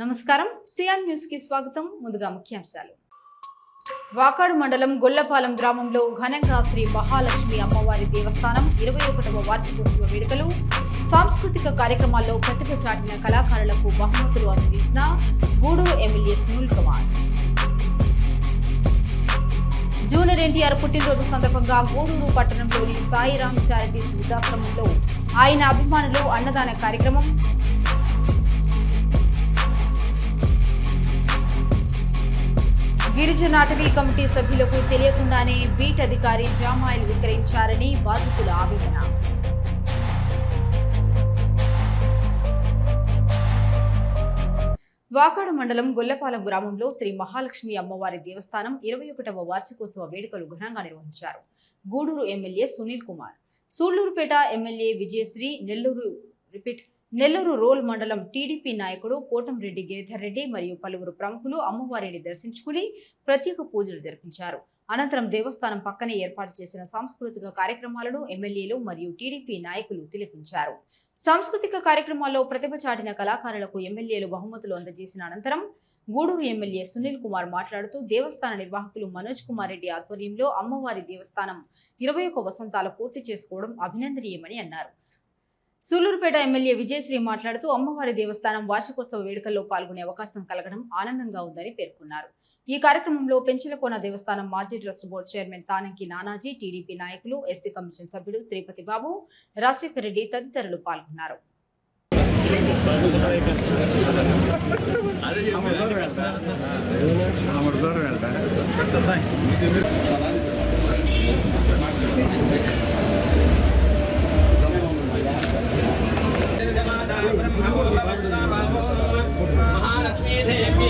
నమస్కారం CR news కి స్వాగతం. ముందుగా ముఖ్యాంశాలు. వాకాడు మండలం గొల్లపాలెం గ్రామంలో ఘనంగా శ్రీ మహాలక్ష్మి అమ్మవారి దేవస్థానం 21వ వార్షికోత్సవ వేడుకలు. సాంస్కృతిక కార్యక్రమాల్లో ప్రతిభ చాటిన కళాకారులకు బహుమతులు అందజేసిన గూడూరు ఎమ్మెల్యే సునీల్ కుమార్. జూనియర్ ఎన్టీఆర్ పుట్టినరోజు సందర్భంగా గూడూరు పట్టణంలోని సాయిరాం చారిటీస్ వృద్ధాశ్రమంలో ఆయన అభిమానులు అన్నదాన కార్యక్రమం. గిరిజన అటవీ కమిటీ సభ్యులకు తెలియకుండానే బీట్ అధికారి జామాయిల్ విక్రయించారని బాధితుల ఆవేదన. వాకాడు మండలం గొల్లపాలెం గ్రామంలో శ్రీ మహాలక్ష్మి అమ్మవారి దేవస్థానం 21వ వార్షికోత్సవ వేడుకలు ఘనంగా నిర్వహించారు. Gudur MLA Sunil Kumar, Sullurpeta MLA Vijayasree, Nellore rural మండలం టీడీపీ నాయకుడు కోటంరెడ్డి గిరిధర్ రెడ్డి మరియు పలువురు ప్రముఖులు అమ్మవారిని దర్శించుకుని ప్రత్యేక పూజలు జరిపించారు. అనంతరం దేవస్థానం పక్కనే ఏర్పాటు చేసిన సాంస్కృతిక కార్యక్రమాలను ఎమ్మెల్యేలు మరియు టీడీపీ నాయకులు తిలకించారు. సాంస్కృతిక కార్యక్రమాల్లో ప్రతిభ చాటిన కళాకారులకు ఎమ్మెల్యేలు బహుమతులు అందజేసిన అనంతరం గూడూరు ఎమ్మెల్యే సునీల్ కుమార్ మాట్లాడుతూ దేవస్థాన నిర్వాహకులు మనోజ్ కుమార్ రెడ్డి ఆధ్వర్యంలో అమ్మవారి దేవస్థానం 21 వసంతాలు పూర్తి చేసుకోవడం అభినందనీయమని అన్నారు. సూళ్లూరుపేట ఎమ్మెల్యే విజయశ్రీ మాట్లాడుతూ అమ్మవారి దేవస్థానం వార్షికోత్సవ వేడుకల్లో పాల్గొనే అవకాశం కలగడం ఆనందంగా ఉందని పేర్కొన్నారు. ఈ కార్యక్రమంలో పెంచలకోన దేవస్థానం మాజీ trust board chairman Tananki Nanaji, TDP నాయకులు, ఎస్సీ కమిషన్ సభ్యుడు శ్రీపతి బాబు, రాజశేఖర్ రెడ్డి తదితరులు పాల్గొన్నారు. महालक्ष्मी देवी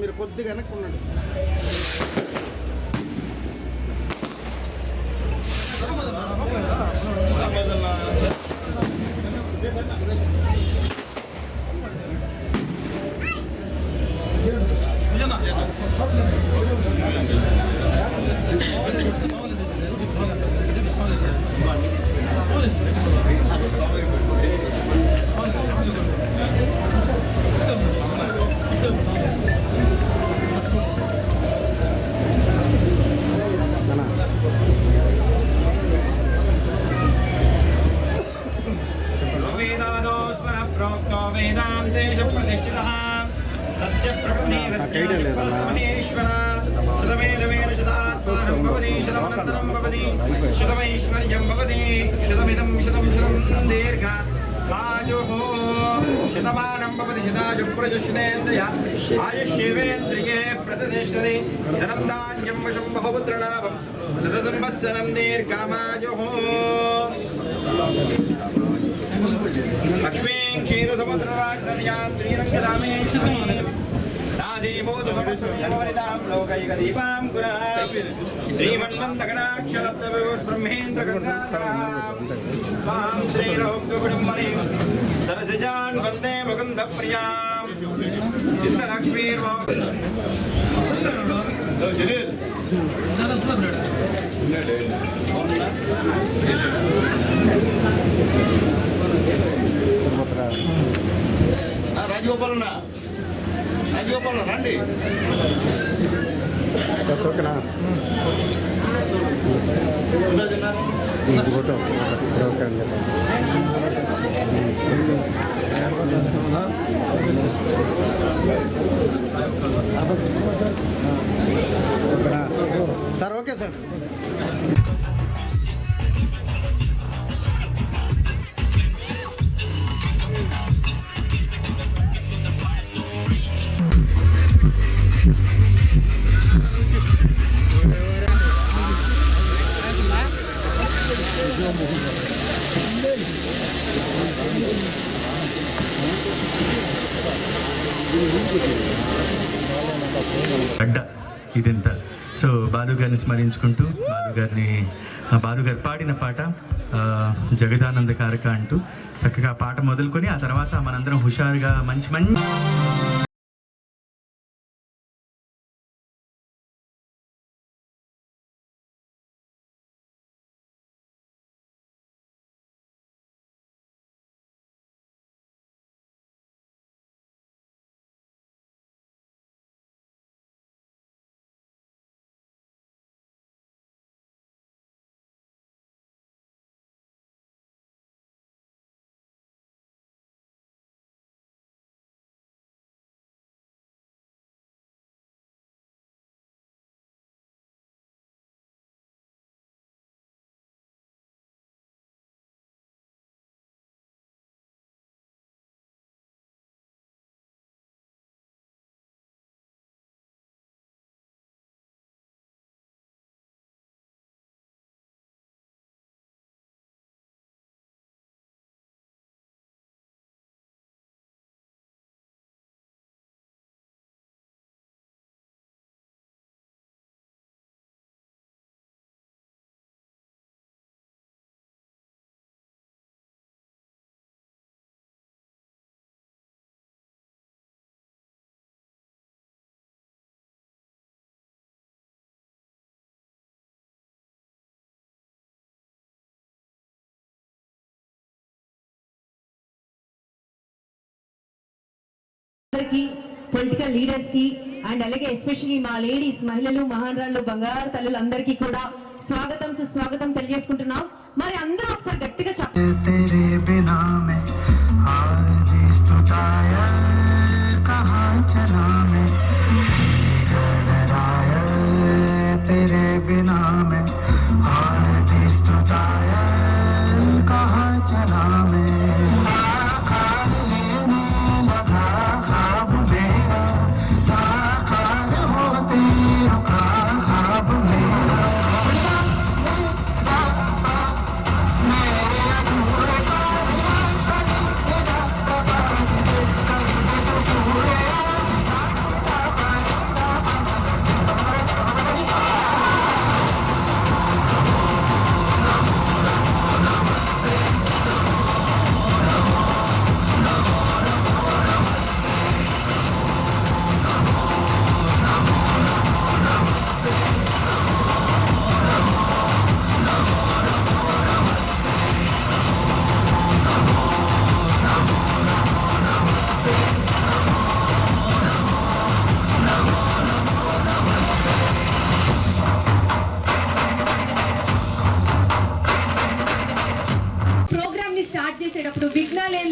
మీరు కొద్దిగా వెనక్కున్నాడు. आयुष्येवेन्द्रिये प्रतिष्ठति धनं धान्यं वशं बहुपुत्रलाभं शतसंवत्सरं दीर्घमायुः लक्ष्मीं क्षीरसमुद्रराजधान्यां श्रीरङ्गधामेश्वरीं సజీభూత సమస్తమవనితాం లోకైకదీపాం గుణః శ్రీమన్మంతగణాక్షలబ్ధవిభూతబ్రహ్మేంద్ర గంగాధరాం మాం త్రైలోక్యకుటుంబనీం సరసజాన్ వందే ముకుందప్రియాం సిద్ధలక్ష్మీర్మో రాజగోపాలన్న రండి ఓకేనా ఫోటో ఓకే అండి సార్ ఓకే సార్ అడ్డ ఇదంతా. సో బాలు గారిని స్మరించుకుంటూ బాలు గారు పాడిన పాట జగదానంద కారక అంటూ చక్కగా పాట మొదలుకొని ఆ తర్వాత మనందరం హుషారుగా మంచి పొలిటికల్ లీడర్స్ కి అండ్ అలాగే ఎస్పెషల్లీ మా లేడీస్ మహిళలు మహారాళ్ళు బంగారు తల్లులు అందరికీ కూడా స్వాగతం సుస్వాగతం తెలియజేసుకుంటున్నాం. మరి అందరూ ఒకసారి గట్టిగా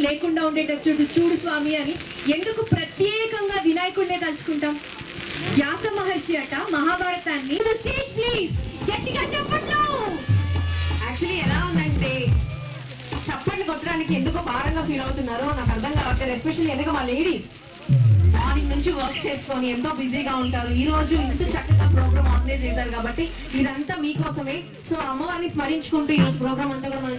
లేకుండా ఉండేటట్టు చూడు స్వామి అని ఎందుకు ప్రత్యేకంగా వినాయకుడినే తలుచుకుంటాం? వ్యాస మహర్షి అట మహాభారతాన్ని స్టేజ్ ప్లీజ్ గట్టిగా చప్పట్లు. యాక్చువల్లీ ఎలా ఉందంటే చప్పట్లు కొట్టడానికి ఎందుకో భారంగా ఫీల్ అవుతున్నారో నాకు అర్థం కావట్లేదు. ఎస్పెషల్లీ ఎందుకు మా లేడీస్ మార్నింగ్ నుంచి వర్క్ చేసుకొని ఎంతో బిజీగా ఉంటారు. ఈ రోజు ఇంత చక్కగా ప్రోగ్రామ్ ఆర్గనైజ్ చేశారు కాబట్టి ఇదంతా మీకోసమే. సో అమ్మవారిని స్మరించుకుంటూ ఈ ప్రోగ్రామ్ అంతా కూడా మనం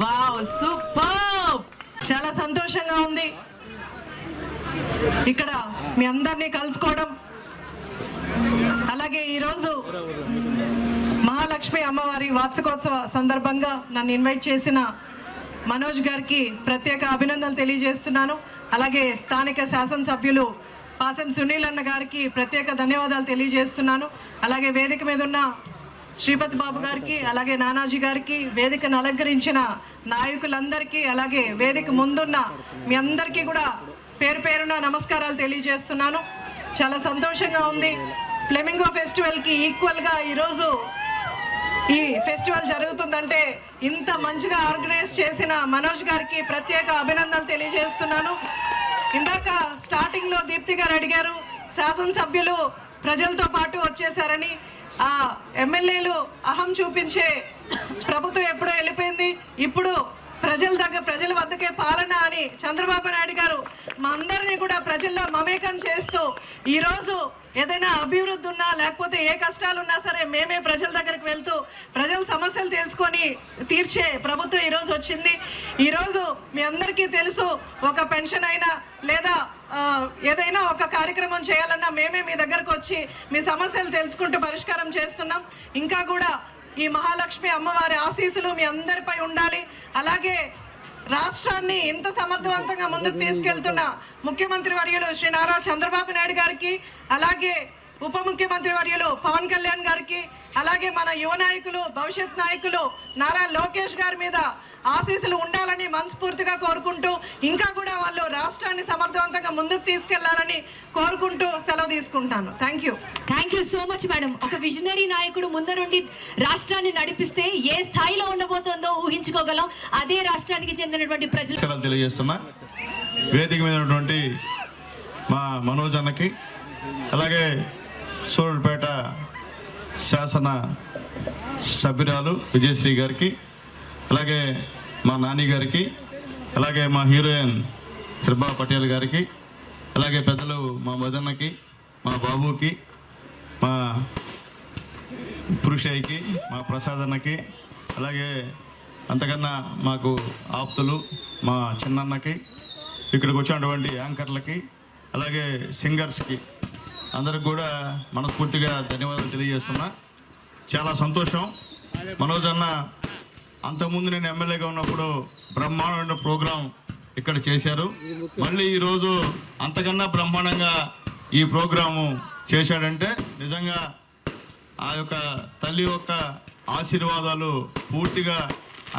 వావ్ సూపర్, చాలా సంతోషంగా ఉంది ఇక్కడ మీ అందరినీ కలుసుకోవడం. అలాగే ఈరోజు మహాలక్ష్మి అమ్మవారి వార్షికోత్సవ సందర్భంగా నన్ను ఇన్వైట్ చేసిన మనోజ్ గారికి ప్రత్యేక అభినందనలు తెలియజేస్తున్నాను. అలాగే స్థానిక శాసనసభ్యులు పాసం సునీల్ అన్న గారికి ప్రత్యేక ధన్యవాదాలు తెలియజేస్తున్నాను. అలాగే వేదిక మీద ఉన్న శ్రీపతి బాబు గారికి, అలాగే నానాజీ గారికి, వేదికను అలంకరించిన నాయకులందరికీ, అలాగే వేదిక ముందున్న మీ అందరికీ కూడా పేరు పేరున నమస్కారాలు తెలియజేస్తున్నాను. చాలా సంతోషంగా ఉంది. ఫ్లెమింగో ఫెస్టివల్కి ఈక్వల్గా ఈరోజు ఈ ఫెస్టివల్ జరుగుతుందంటే ఇంత మంచిగా ఆర్గనైజ్ చేసిన మనోజ్ గారికి ప్రత్యేక అభినందనలు తెలియజేస్తున్నాను. ఇందాక స్టార్టింగ్లో దీప్తి గారు అడిగారు, శాసనసభ్యులు ప్రజలతో పాటు వచ్చేసారని. ఆ ఎమ్మెల్యేలు అహం చూపించే ప్రభుత్వం ఎప్పుడో వెళ్ళిపోయింది, ఇప్పుడు ప్రజల వద్దకే పాలన అని చంద్రబాబు నాయుడు గారు మా అందరినీ కూడా ప్రజల్లో మమేకం చేస్తూ ఈరోజు ఏదైనా అభివృద్ధి ఉన్నా లేకపోతే ఏ కష్టాలు ఉన్నా సరే మేమే ప్రజల దగ్గరికి వెళ్తూ ప్రజల సమస్యలు తెలుసుకొని తీర్చే ప్రభుత్వం ఈరోజు వచ్చింది. ఈరోజు మీ అందరికీ తెలుసు, ఒక పెన్షన్ అయినా లేదా ఏదైనా ఒక కార్యక్రమం చేయాలన్నా మేమే మీ దగ్గరకు వచ్చి మీ సమస్యలు తెలుసుకుంటూ పరిష్కారం చేస్తున్నాం. ఇంకా కూడా ఈ మహాలక్ష్మి అమ్మవారి ఆశీస్సులు మీ అందరిపై ఉండాలి. అలాగే రాష్ట్రాన్ని ఇంత సమర్థవంతంగా ముందుకు తీసుకెళ్తున్న ముఖ్యమంత్రి వర్యులు శ్రీ నారా చంద్రబాబు నాయుడు గారికి, అలాగే ఉప ముఖ్యమంత్రి వర్యులు పవన్ కళ్యాణ్ గారికి, అలాగే మన యువ నాయకులు, భవిష్యత్ నాయకులు నారా లోకేష్ గారి మీద ఆశీస్సులు ఉండాలని మనస్ఫూర్తిగా కోరుకుంటూ, ఇంకా కూడా వాళ్ళు రాష్ట్రాన్ని సమర్థవంతంగా ముందుకు తీసుకెళ్లాలని కోరుకుంటూ సెలవు తీసుకుంటాను. Thank you so much madam. ఒక విజనరీ నాయకుడు ముందరుండి రాష్ట్రాన్ని నడిపిస్తే ఏ స్థాయిలో ఉండబోతుందో ఊహించుకోగలం. అదే రాష్ట్రానికి చెందినటువంటి ప్రజలు తెలియజేస్తున్నా. వేదిక మీద ఉన్నటువంటి మా మనోజ్ అన్నకి, అలాగే సూళ్ళూరుపేట శాసన సభ్యురాలు విజయశ్రీ గారికి, అలాగే మా నాని గారికి, అలాగే మా హీరోయిన్ హిర్బా పటేల్ గారికి, అలాగే పెద్దలు మా మదన్నకి, మా బాబుకి, మా పురుషయ్యకి, మా ప్రసాద్ అన్నకి, అలాగే అంతకన్నా మాకు ఆప్తులు మా చిన్నన్నకి, ఇక్కడికి వచ్చినటువంటి యాంకర్లకి, అలాగే సింగర్స్కి అందరికి కూడా మనస్ఫూర్తిగా ధన్యవాదాలు తెలియజేస్తున్నా. చాలా సంతోషం. మనోజ్ అన్న అంతకుముందు నేను ఎమ్మెల్యేగా ఉన్నప్పుడు బ్రహ్మాండమైన ప్రోగ్రాం ఇక్కడ చేశారు. మళ్ళీ ఈరోజు అంతకన్నా బ్రహ్మాండంగా ఈ ప్రోగ్రాము చేశాడంటే నిజంగా ఆ యొక్క తల్లి యొక్క ఆశీర్వాదాలు పూర్తిగా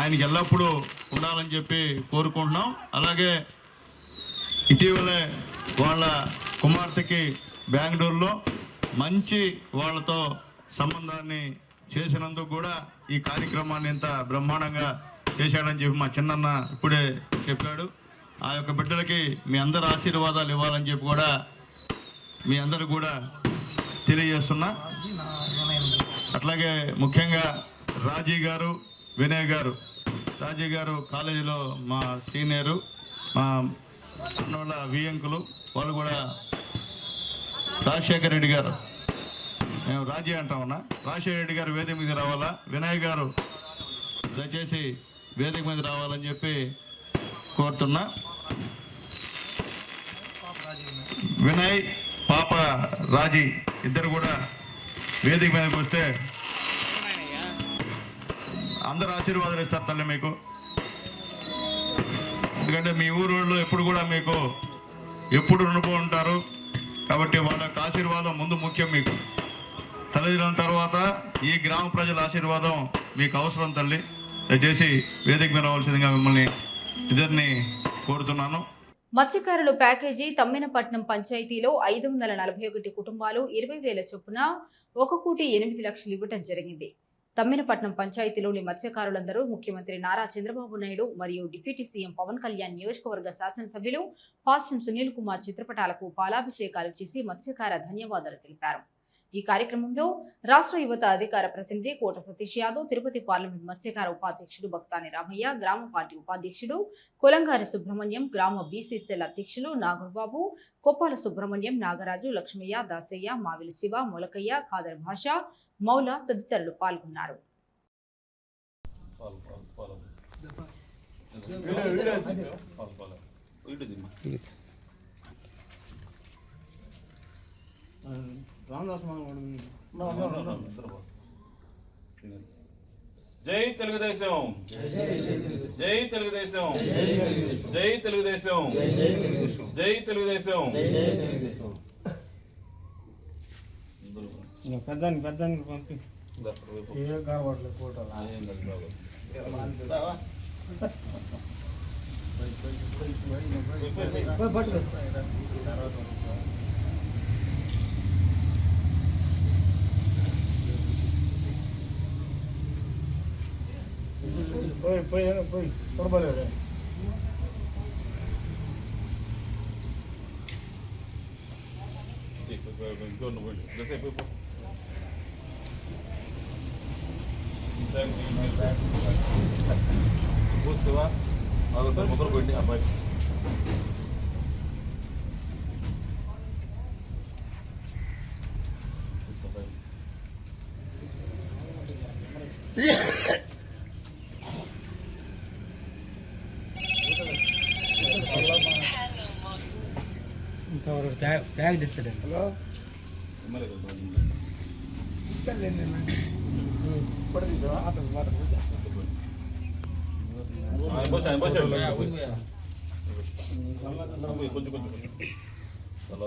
ఆయనకి ఎల్లప్పుడూ ఉండాలని చెప్పి కోరుకుంటున్నాం. అలాగే ఇటీవలే వాళ్ళ కుమార్తెకి బెంగళూరులో మంచి వాళ్ళతో సంబంధాన్ని చేసినందుకు కూడా ఈ కార్యక్రమాన్ని ఇంత బ్రహ్మాండంగా చేశాడని చెప్పి మా చిన్నన్న ఇప్పుడే చెప్పాడు. ఆ యొక్క బిడ్డలకి మీ అందరు ఆశీర్వాదాలు ఇవ్వాలని చెప్పి కూడా మీ అందరు కూడా తెలియజేస్తున్నా. అట్లాగే ముఖ్యంగా రాజీ గారు, వినయ్ గారు. రాజీ గారు కాలేజీలో మా సీనియరు, మా వాళ్ళ వియంకులు, వాళ్ళు కూడా రాజశేఖర రెడ్డి గారు, మేము రాజీ అంటామన్నా, రాజశేఖర రెడ్డి గారు వేదిక మీద రావాలా, వినయ్ గారు దయచేసి వేదిక మీద రావాలని చెప్పి కోరుతున్నా. వినయ్ పాప రాజీ ఇద్దరు కూడా వేదిక మీదకి వస్తే అందరు ఆశీర్వాదాలు ఇస్తారు తల్లి మీకు. ఎందుకంటే మీ ఊరు ఎప్పుడు కూడా మీకు ఎప్పుడు రుణపడి ఉంటారు కాబట్టి వాళ్ళ యొక్క ఆశీర్వాదం ముందు ముఖ్యం. మీకు తల్లిదండ్రుల తర్వాత ఈ గ్రామ ప్రజల ఆశీర్వాదం మీకు అవసరం తల్లి. దయచేసి వేదిక మీద రావాల్సిందిగా మిమ్మల్ని ఇద్దరిని కోరుతున్నాను. మత్స్యకారులు ప్యాకేజీ తమ్మినపట్నం పంచాయతీలో 541 కుటుంబాలు 20,000 చొప్పున 1,08,00,000 ఇవ్వటం జరిగింది. తమ్మినపట్నం పంచాయతీలోని మత్స్యకారులందరూ ముఖ్యమంత్రి నారా చంద్రబాబు నాయుడు మరియు డిప్యూటీ సీఎం పవన్ కళ్యాణ్ నియోజకవర్గ శాసనసభ్యులు పాసం సునీల్ కుమార్ చిత్రపటాలకు పాలాభిషేకాలు చేసి మత్స్యకార ధన్యవాదాలు తెలిపారు. ఈ కార్యక్రమంలో రాష్ట్ర యువత అధికార ప్రతినిధి కోట సతీష్ యాదవ్, తిరుపతి పార్లమెంట్ మత్స్యకార ఉపాధ్యక్షుడు భక్తాని రామయ్య, గ్రామ పార్టీ ఉపాధ్యక్షుడు కొలంగారి సుబ్రహ్మణ్యం, గ్రామ బీసీ సెల్ అధ్యక్షులు నాగర్బాబు, కొప్పాల సుబ్రహ్మణ్యం, నాగరాజు, లక్ష్మయ్య, దాసయ్య, మావిలి శివ, మొలకయ్య, ఖాదర్ భాష, మౌలా తదితరులు పాల్గొన్నారు. జై తెలుగుదేశం, జై తెలుగుదేశం, జై తెలుగుదేశం, జై తెలుగుదేశం. పెద్దానికి పంపి పోయి చూడలేదు. మొదలుపెట్టి అబ్బాయి ట్యాగ్ ఇస్తాడు. హలో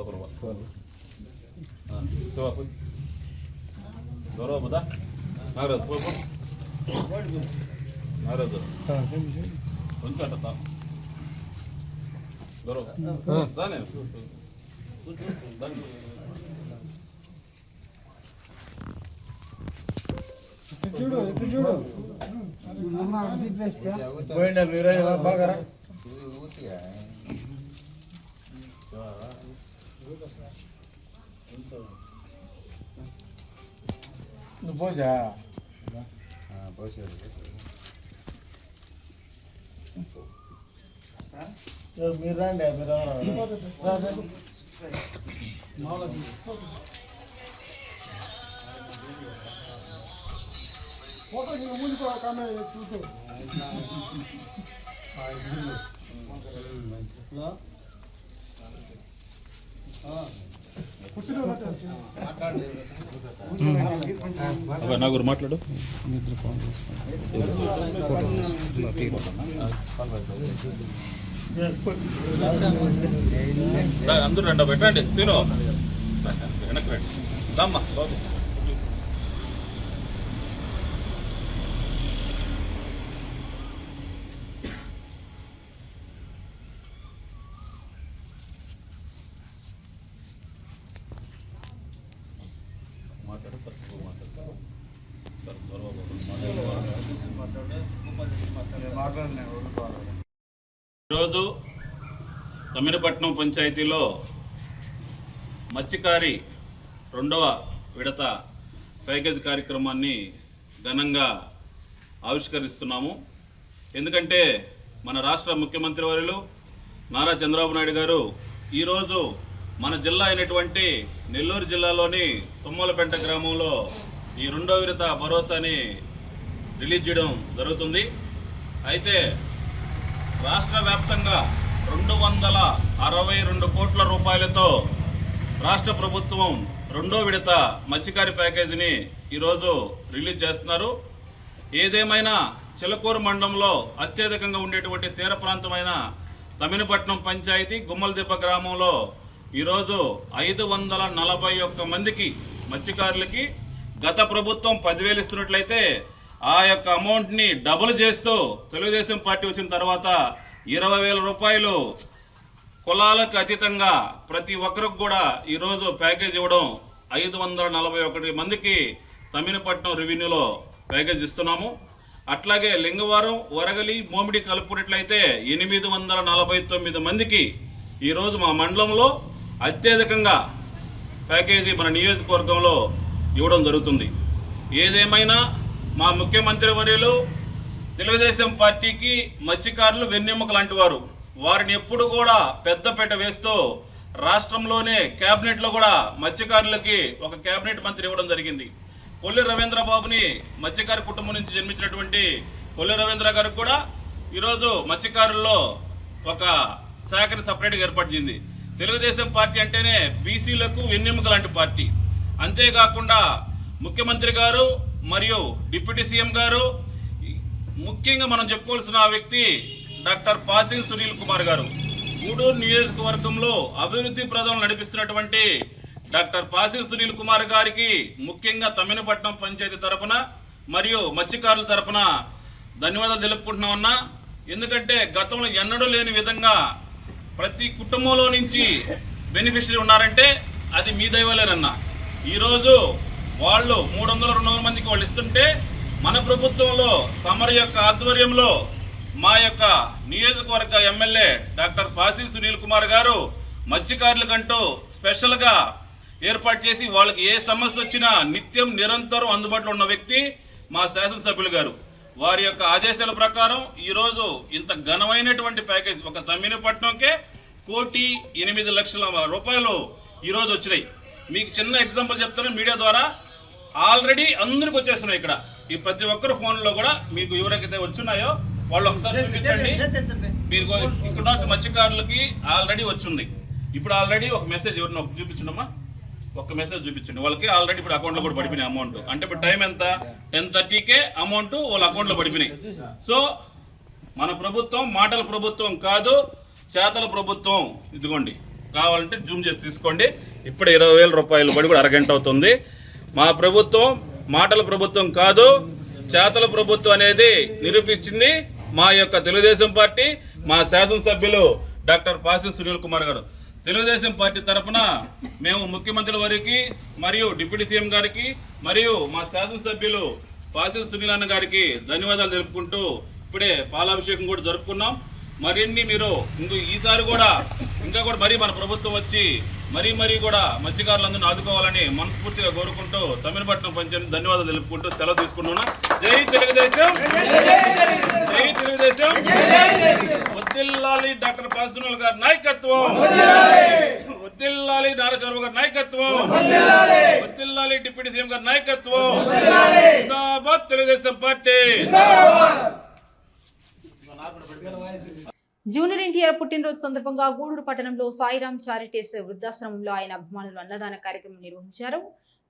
కొంచెం గౌరవ బదా నాగరాజు పో నాగరాజు కొంచెం అట్ట గౌరవ దానే పోయిండా మీరు బాగా నువ్వు పోసా మీరు రండి మీరు నాగూరు మాట్లాడు అందరూ రండి పెట్టండి సీను వెనక్కి రండి రామ్మా బాబు ఈరోజు తమ్మినపట్నం పంచాయతీలో మత్స్యకారి 2వ విడత ప్యాకేజ్ కార్యక్రమాన్ని ఘనంగా ఆవిష్కరిస్తున్నాము. ఎందుకంటే మన రాష్ట్ర ముఖ్యమంత్రి వర్యులు నారా చంద్రబాబు నాయుడు గారు ఈరోజు మన జిల్లా అయినటువంటి నెల్లూరు జిల్లాలోని తుమ్మలపెంట గ్రామంలో ఈ 2వ విడత భరోసాని రిలీజ్ చేయడం జరుగుతుంది. అయితే రాష్ట్ర వ్యాప్తంగా 262 కోట్ల రూపాయలతో రాష్ట్ర ప్రభుత్వం 2వ విడత మత్స్యకారి ప్యాకేజీని ఈరోజు రిలీజ్ చేస్తున్నారు. ఏదేమైనా చిలకూరు మండలంలో అత్యధికంగా ఉండేటువంటి తీర ప్రాంతమైన తమ్మినపట్నం పంచాయతీ గుమ్మలదిబ్బ గ్రామంలో ఈరోజు 541 మందికి మత్స్యకారులకి గత ప్రభుత్వం 10,000 ఇస్తున్నట్లయితే ఆ యొక్క అమౌంట్ని డబుల్ చేస్తూ తెలుగుదేశం పార్టీ వచ్చిన తర్వాత 20,000 రూపాయలు కులాలకు అతీతంగా ప్రతి ఒక్కరికి కూడా ఈరోజు ప్యాకేజ్ ఇవ్వడం 541 మందికి తమ్మినపట్నం రెవెన్యూలో ప్యాకేజ్ ఇస్తున్నాము. అట్లాగే లింగవరం, వరగలి, మోమిడి కలుపుకున్నట్లయితే 849 మందికి ఈరోజు మా మండలంలో అత్యధికంగా ప్యాకేజీ మన నియోజకవర్గంలో ఇవ్వడం జరుగుతుంది. ఏదేమైనా మా ముఖ్యమంత్రి వర్యులు తెలుగుదేశం పార్టీకి మత్స్యకారులు వెన్నెముక లాంటి వారు. వారిని ఎప్పుడు కూడా పెద్దపీట వేస్తూ రాష్ట్రంలోనే క్యాబినెట్లో కూడా మత్స్యకారులకి ఒక క్యాబినెట్ మంత్రి ఇవ్వడం జరిగింది. కొల్లి రవీంద్రబాబుని మత్స్యకారు కుటుంబం నుంచి జన్మించినటువంటి కొల్లి రవీంద్ర గారికి కూడా ఈరోజు మత్స్యకారుల్లో ఒక శాఖని సపరేట్గా ఏర్పాటు చేసింది. తెలుగుదేశం పార్టీ అంటేనే బీసీలకు వెన్నెముక లాంటి పార్టీ. అంతేకాకుండా ముఖ్యమంత్రి గారు మరియు డిప్యూటీ సీఎం గారు, ముఖ్యంగా మనం చెప్పుకోవాల్సిన వ్యక్తి డాక్టర్ పాసిం సునీల్ కుమార్ గారు. గూడూరు నియోజకవర్గంలో అభివృద్ధి ప్రదాలను నడిపిస్తున్నటువంటి డాక్టర్ పాసిం సునీల్ కుమార్ గారికి ముఖ్యంగా తమ్మినపట్నం పంచాయతీ తరపున మరియు మత్స్యకారుల తరపున ధన్యవాదాలు తెలుపుకుంటున్నామన్నా. ఎందుకంటే గతంలో ఎన్నడూ లేని విధంగా ప్రతి కుటుంబంలో నుంచి బెనిఫిషరీ ఉన్నారంటే అది మీ దైవలేనన్నా. ఈరోజు వాళ్ళు 300-200 మందికి వాళ్ళు ఇస్తుంటే మన ప్రభుత్వంలో తమరి యొక్క ఆధ్వర్యంలో మా యొక్క నియోజకవర్గ ఎమ్మెల్యే డాక్టర్ పాసి సునీల్ కుమార్ గారు మత్స్యకారులకంటూ స్పెషల్గా ఏర్పాటు చేసి వాళ్ళకి ఏ సమస్య వచ్చినా నిత్యం నిరంతరం అందుబాటులో ఉన్న వ్యక్తి మా శాసనసభ్యులు గారు. వారి యొక్క ఆదేశాల ప్రకారం ఈరోజు ఇంత ఘనమైనటువంటి ప్యాకేజ్ ఒక తమ్మినపట్నంకే 1,08,00,000 రూపాయలు ఈరోజు వచ్చినాయి. మీకు చిన్న ఎగ్జాంపుల్ చెప్తాను మీడియా ద్వారా. ఆల్రెడీ అందరికి వచ్చేస్తున్నాయి. ఇక్కడ ఈ ప్రతి ఒక్కరు ఫోన్లో కూడా మీకు ఎవరికైతే వచ్చున్నాయో వాళ్ళు ఒకసారి చూపించండి. మీరు ఇక్కడ మత్స్యకారులకి ఆల్రెడీ వచ్చింది. ఇప్పుడు ఆల్రెడీ ఒక మెసేజ్ ఎవరిని చూపించండమ్మా, ఒక మెసేజ్ చూపించండి. వాళ్ళకి ఆల్రెడీ ఇప్పుడు అకౌంట్లో కూడా పడిపోయినాయి అమౌంట్. అంటే ఇప్పుడు టైం ఎంత, 10:30కే అమౌంట్ వాళ్ళ అకౌంట్లో పడిపోయినాయి. సో మన ప్రభుత్వం మాటల ప్రభుత్వం కాదు, చేతల ప్రభుత్వం. ఇదిగోండి కావాలంటే జూమ్ చేసి తీసుకోండి. ఇప్పుడు 20,000 రూపాయలు బడి కూడా అరగంట అవుతుంది. మా ప్రభుత్వం మాటల ప్రభుత్వం కాదు, చేతల ప్రభుత్వం అనేది నిరూపించింది మా యొక్క తెలుగుదేశం పార్టీ, మా శాసనసభ్యులు డాక్టర్ పాసం సునీల్ కుమార్ గారు. తెలుగుదేశం పార్టీ తరఫున మేము ముఖ్యమంత్రి వారికి మరియు డిప్యూటీ సీఎం గారికి మరియు మా శాసనసభ్యులు పాసం సునీల్ అన్న గారికి ధన్యవాదాలు తెలుపుకుంటూ ఇప్పుడే పాలాభిషేకం కూడా జరుపుకున్నాం. మరిన్ని మీరు ఈసారి కూడా ఇంకా కూడా మరీ మన ప్రభుత్వం వచ్చి మరీ కూడా మత్స్యకారులందరినీ ఆదుకోవాలని మనస్ఫూర్తిగా కోరుకుంటూ తమిళపట్నం పంచాయతీ ధన్యవాదాలు తెలుపుకుంటూ సెలవు తీసుకున్నాను. జై తెలుగుదేశం, జై తెలుగుదేశం. వద్దిల్లాలి డాక్టర్ పాసునల్ గారి నాయకత్వం, వద్దిల్లాలి నారా చంద్రబాబు గారి నాయకత్వం, వద్దిల్లాలి డిప్యూటీ సీఎం గారి నాయకత్వం. జిందాబాద్ తెలుగుదేశం పార్టీ. జూనియర్ ఎన్టీఆర్ పుట్టినరోజు సందర్భంగా గూడూరు పట్టణంలో సాయిరామ్ చారిటీస్ వృద్ధాశ్రమంలో ఆయన అభిమానులు అన్నదాన కార్యక్రమం నిర్వహించారు.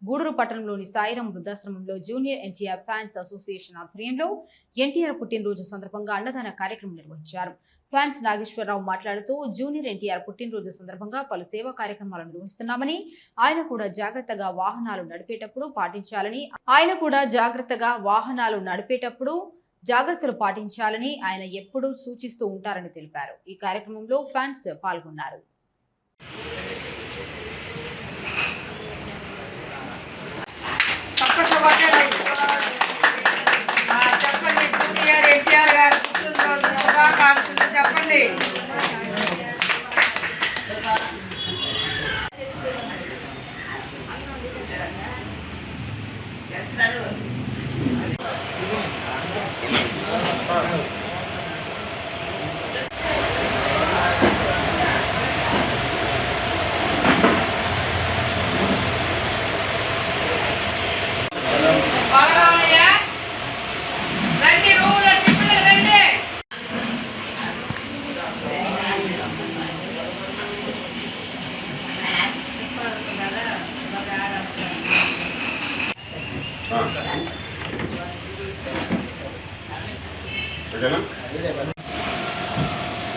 గూడూరు పట్టణంలోని సాయిరామ్ వృద్ధాశ్రమంలో జూనియర్ ఎన్టీఆర్ ఫ్యాన్స్ అసోసియేషన్ ఆధ్వర్యంలో ఎన్టీఆర్ పుట్టినరోజు సందర్భంగా అన్నదాన కార్యక్రమం నిర్వహించారు. ఫ్యాన్స్ నాగేశ్వరరావు మాట్లాడుతూ జూనియర్ ఎన్టీఆర్ పుట్టినరోజు సందర్భంగా పలు సేవా కార్యక్రమాలు నిర్వహిస్తున్నామని, ఆయన కూడా జాగ్రత్తగా వాహనాలు నడిపేటప్పుడు జాగ్రత్తలు పాటించాలని ఆయన ఎప్పుడూ సూచిస్తూ ఉంటారని తెలిపారు. ఈ కార్యక్రమంలో ఫ్యాన్స్ పాల్గొన్నారు. చెప్పండి.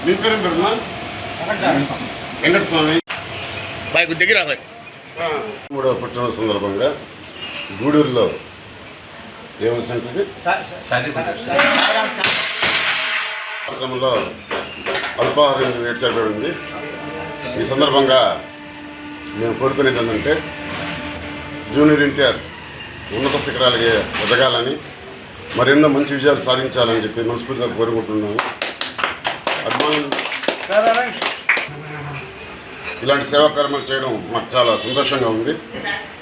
మీ పేరేం పెడమా? వెంకటస్వామి. దగ్గర 3వ పుట్టినరోజు సందర్భంగా గూడూరులో ఏమని సంగతి ఆశ్రమంలో అల్పాహారం ఏర్చబడింది. ఈ సందర్భంగా మేము కోరుకునేది ఏంటంటే జూనియర్ ఎన్టీఆర్ ఉన్నత శిఖరాలకి ఎదగాలని, మరెన్నో మంచి విజయాలు సాధించాలని చెప్పి మనస్ఫూర్తిగా కోరుకుంటున్నాము. అభిమానులు ఇలాంటి సేవా కార్యక్రమాలు చేయడం మాకు చాలా సంతోషంగా ఉంది.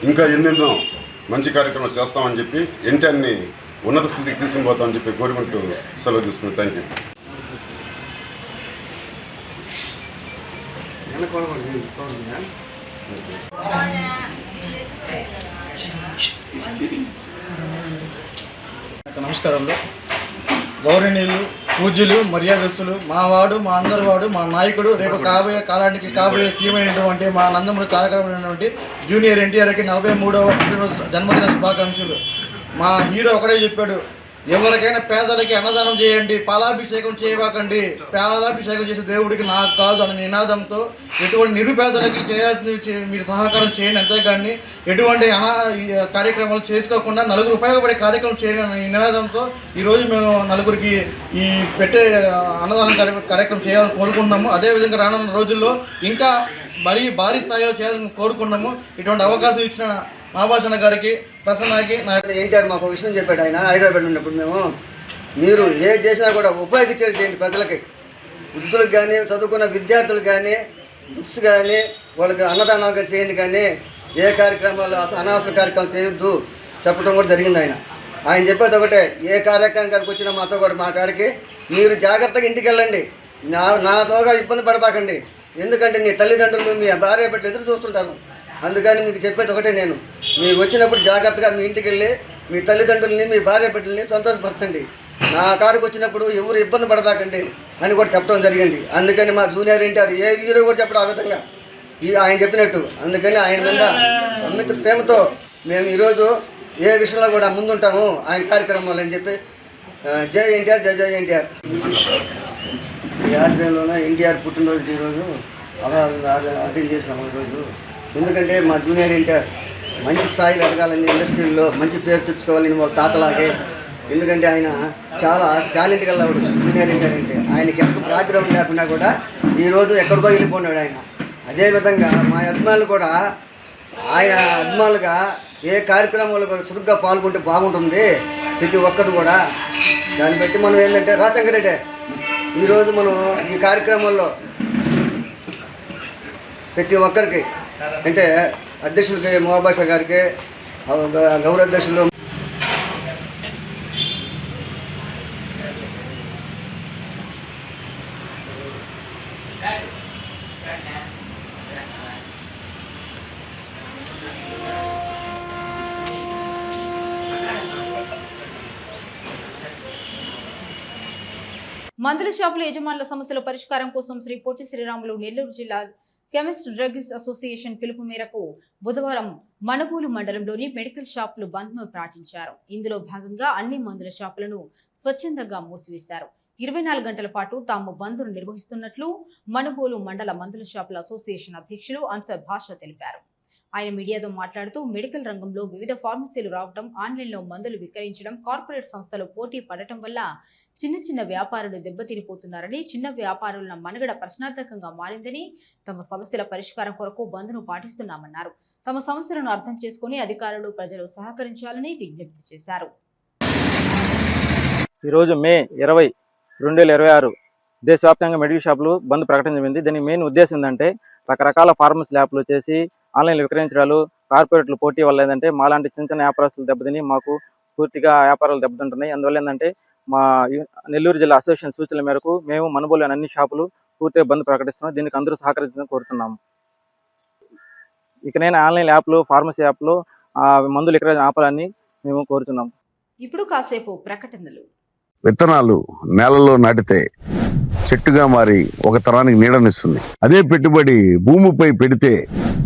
ఇంకా ఎన్నెన్నో మంచి కార్యక్రమాలు చేస్తామని చెప్పి ఎన్టీఆర్ని ఉన్నత స్థితికి తీసుకుని పోతామని చెప్పి కోరుకుంటూ సెలవు తీసుకున్నాం. Thank you. నమస్కారంలో గౌరవనీయులు, పూజ్యులు, మర్యాదస్తులు, మా వాడు, మా అందరి వాడు, మా నాయకుడు, రేపు కాబోయే కాలానికి కాబోయే సీఎం అయినటువంటి మా నందమూరి తారక రామారావు జూనియర్ ఎన్టీఆర్కి 43వ పుట్టినరోజు జన్మదిన శుభాకాంక్షలు. మా హీరో ఒకటే చెప్పాడు, ఎవరికైనా పేదలకి అన్నదానం చేయండి, పాలాభిషేకం చేయవాకండి, పాలాభిషేకం చేసే దేవుడికి నాకు కాదు అనే నినాదంతో ఎటువంటి నిరుపేదలకి చేయాల్సింది మీరు సహకారం చేయండి, అంతేగాని ఎటువంటి కార్యక్రమాలు చేసుకోకుండా నలుగురు ఉపయోగపడే కార్యక్రమం చేయండి అనే నినాదంతో ఈరోజు మేము నలుగురికి ఈ పెట్టే అన్నదానం కార్యక్రమం చేయాలని కోరుకుంటున్నాము. అదేవిధంగా రానున్న రోజుల్లో ఇంకా భారీ స్థాయిలో చేయాలని కోరుకున్నాము. ఇటువంటి అవకాశం ఇచ్చిన మహాభాషణ గారికి, ప్రసన్నకి, ఎన్టీఆర్ మాకు ఒక విషయం చెప్పాడు. ఆయన హైదరాబాద్ ఉన్నప్పుడు మీరు ఏ చేసినా కూడా ఉపయోగించేది చేయండి, ప్రజలకి, వృద్ధులకు కానీ, చదువుకున్న విద్యార్థులకు కానీ, బుక్స్ కానీ, వాళ్ళకి అన్నదానాలు చేయండి, కానీ ఏ కార్యక్రమాలు అనవసర కార్యక్రమాలు చేయొద్దు చెప్పడం కూడా జరిగింది. ఆయన చెప్పేది ఒకటే, ఏ కార్యక్రమానికి వచ్చినా మాతో కూడా మా కాడికి మీరు జాగ్రత్తగా ఇంటికి వెళ్ళండి, నాతోగా ఇబ్బంది పడబాకండి, ఎందుకంటే నీ తల్లిదండ్రులు మీ భార్య బిడ్డలు ఎదురు చూస్తుంటారు. అందుకని మీకు చెప్పేది ఒకటే, మీరు వచ్చినప్పుడు జాగ్రత్తగా మీ ఇంటికి వెళ్ళి మీ తల్లిదండ్రులని, మీ భార్య బిడ్డల్ని సంతోషపరచండి, నా కాడికి వచ్చినప్పుడు ఎవరు ఇబ్బంది పడబాకండి అని కూడా చెప్పడం జరిగింది. అందుకని మా జూనియర్ ఎన్టీఆర్ ఏ హీరో కూడా చెప్పడం ఆ విధంగా ఆయన చెప్పినట్టు. అందుకని ఆయన మీద అమిత ప్రేమతో మేము ఈరోజు ఏ విషయంలో కూడా ముందుంటాము ఆయన కార్యక్రమాలు అని చెప్పి. జై ఎన్టీఆర్, జై జై ఎన్టీఆర్. ఈ ఆశ్రయంలోనే ఎన్టీఆర్ పుట్టినరోజు ఈరోజు అలా అరేంజ్ చేసాము ఈరోజు. ఎందుకంటే మా జూనియర్ ఎన్టీఆర్ మంచి స్థాయిలో ఎదగాలని, ఇండస్ట్రీలో మంచి పేరు తెచ్చుకోవాలని వాళ్ళ తాతలాగే. ఎందుకంటే ఆయన చాలా టాలెంట్ గలవాడు జూనియర్ ఎన్టీఆర్ అంటే. ఆయనకి ఎంత బ్యాక్గ్రౌండ్ లేకుండా కూడా ఈరోజు ఎక్కడికో వెళ్ళిపోయినాడు ఆయన. అదేవిధంగా మా అభిమానులు కూడా ఆయన అభిమానులుగా ఏ కార్యక్రమాలు కూడా చురుగ్గా పాల్గొంటే బాగుంటుంది ప్రతి ఒక్కరు కూడా. దాన్ని బట్టి మనం ఏంటంటే రాజశంకరెడ్డి ఈరోజు మనం ఈ కార్యక్రమంలో ప్రతి ఒక్కరికి అంటే అధ్యక్షులకి మోహబాషా గారికి, గౌరవ అధ్యక్షులు మందుల షాపుల యజమానుల సమస్యల పరిష్కారం కోసం శ్రీ పొట్టి శ్రీరాములు నెల్లూరు జిల్లా కెమిస్ట్ డ్రగ్స్ అసోసియేషన్ పిలుపు మేరకు బుధవారం మనుబోలు మండలంలోని మెడికల్ షాపులు బంద్ను పాటించారు. ఇందులో భాగంగా అన్ని మందుల షాపులను స్వచ్ఛందంగా మూసివేశారు. 24 గంటల పాటు తాము బంద్ను నిర్వహిస్తున్నట్లు మనుబోలు మండల మందుల షాపుల అసోసియేషన్ అధ్యక్షులు అన్సర్ భాష తెలిపారు. ఆయన మీడియాతో మాట్లాడుతూ మెడికల్ రంగంలో వివిధ ఫార్మసీలు రావడం, ఆన్లైన్లో మందులు విక్రయించడం, కార్పొరేట్ సంస్థలు పోటీ పడటం వల్ల చిన్న వ్యాపారులు దెబ్బతినిపోతున్నారని, చిన్న వ్యాపారుల మనుగడ ప్రశ్నార్థకంగా మారిందని, తమ సమస్యల పరిష్కారం కొరకు బంద్ను పాటిస్తున్నామన్నారు. తమ సమస్యలను అర్థం చేసుకుని అధికారులు, ప్రజలు సహకరించాలని విజ్ఞప్తి చేశారు. ఈరోజు మే 20, 2026 దేశవ్యాప్తంగా మెడికల్ షాపులు బంద్ ప్రకటించింది. దీనికి మెయిన్ ఉద్దేశం ఏంటంటే రకరకాల ఫార్మసీ ల్యాబ్లు చేసి ఆన్లైన్లో విక్రయించడాలు, కార్పొరేట్ల పోటీ వల్ల ఏంటంటే మాలాంటి చిన్న వ్యాపారస్తులు దెబ్బతిని మాకు పూర్తిగా వ్యాపారాలు దెబ్బతింటున్నాయి. అందువల్ల ఏంటంటే మా నెల్లూరు జిల్లా అసోసియేషన్ సూచనల మేరకు మేము మనుబోలు అన్ని షాపులు పూర్తిగా బంద్ ప్రకటిస్తున్నాం. దీనికి అందరూ సహకరించాలని కోరుతున్నాము. ఇకనైనా ఆన్లైన్ యాప్లు, ఫార్మసీ యాప్లు, మందులు విక్రయం ఆపాలని మేము కోరుతున్నాము. ఇప్పుడు కాసేపు ప్రకటనలు. విత్తనాలు నేలలో నాటితే చెట్టుగా మారి ఒక తరానికి నీడనిస్తుంది. అదే పెట్టుబడి భూమిపై పెడితే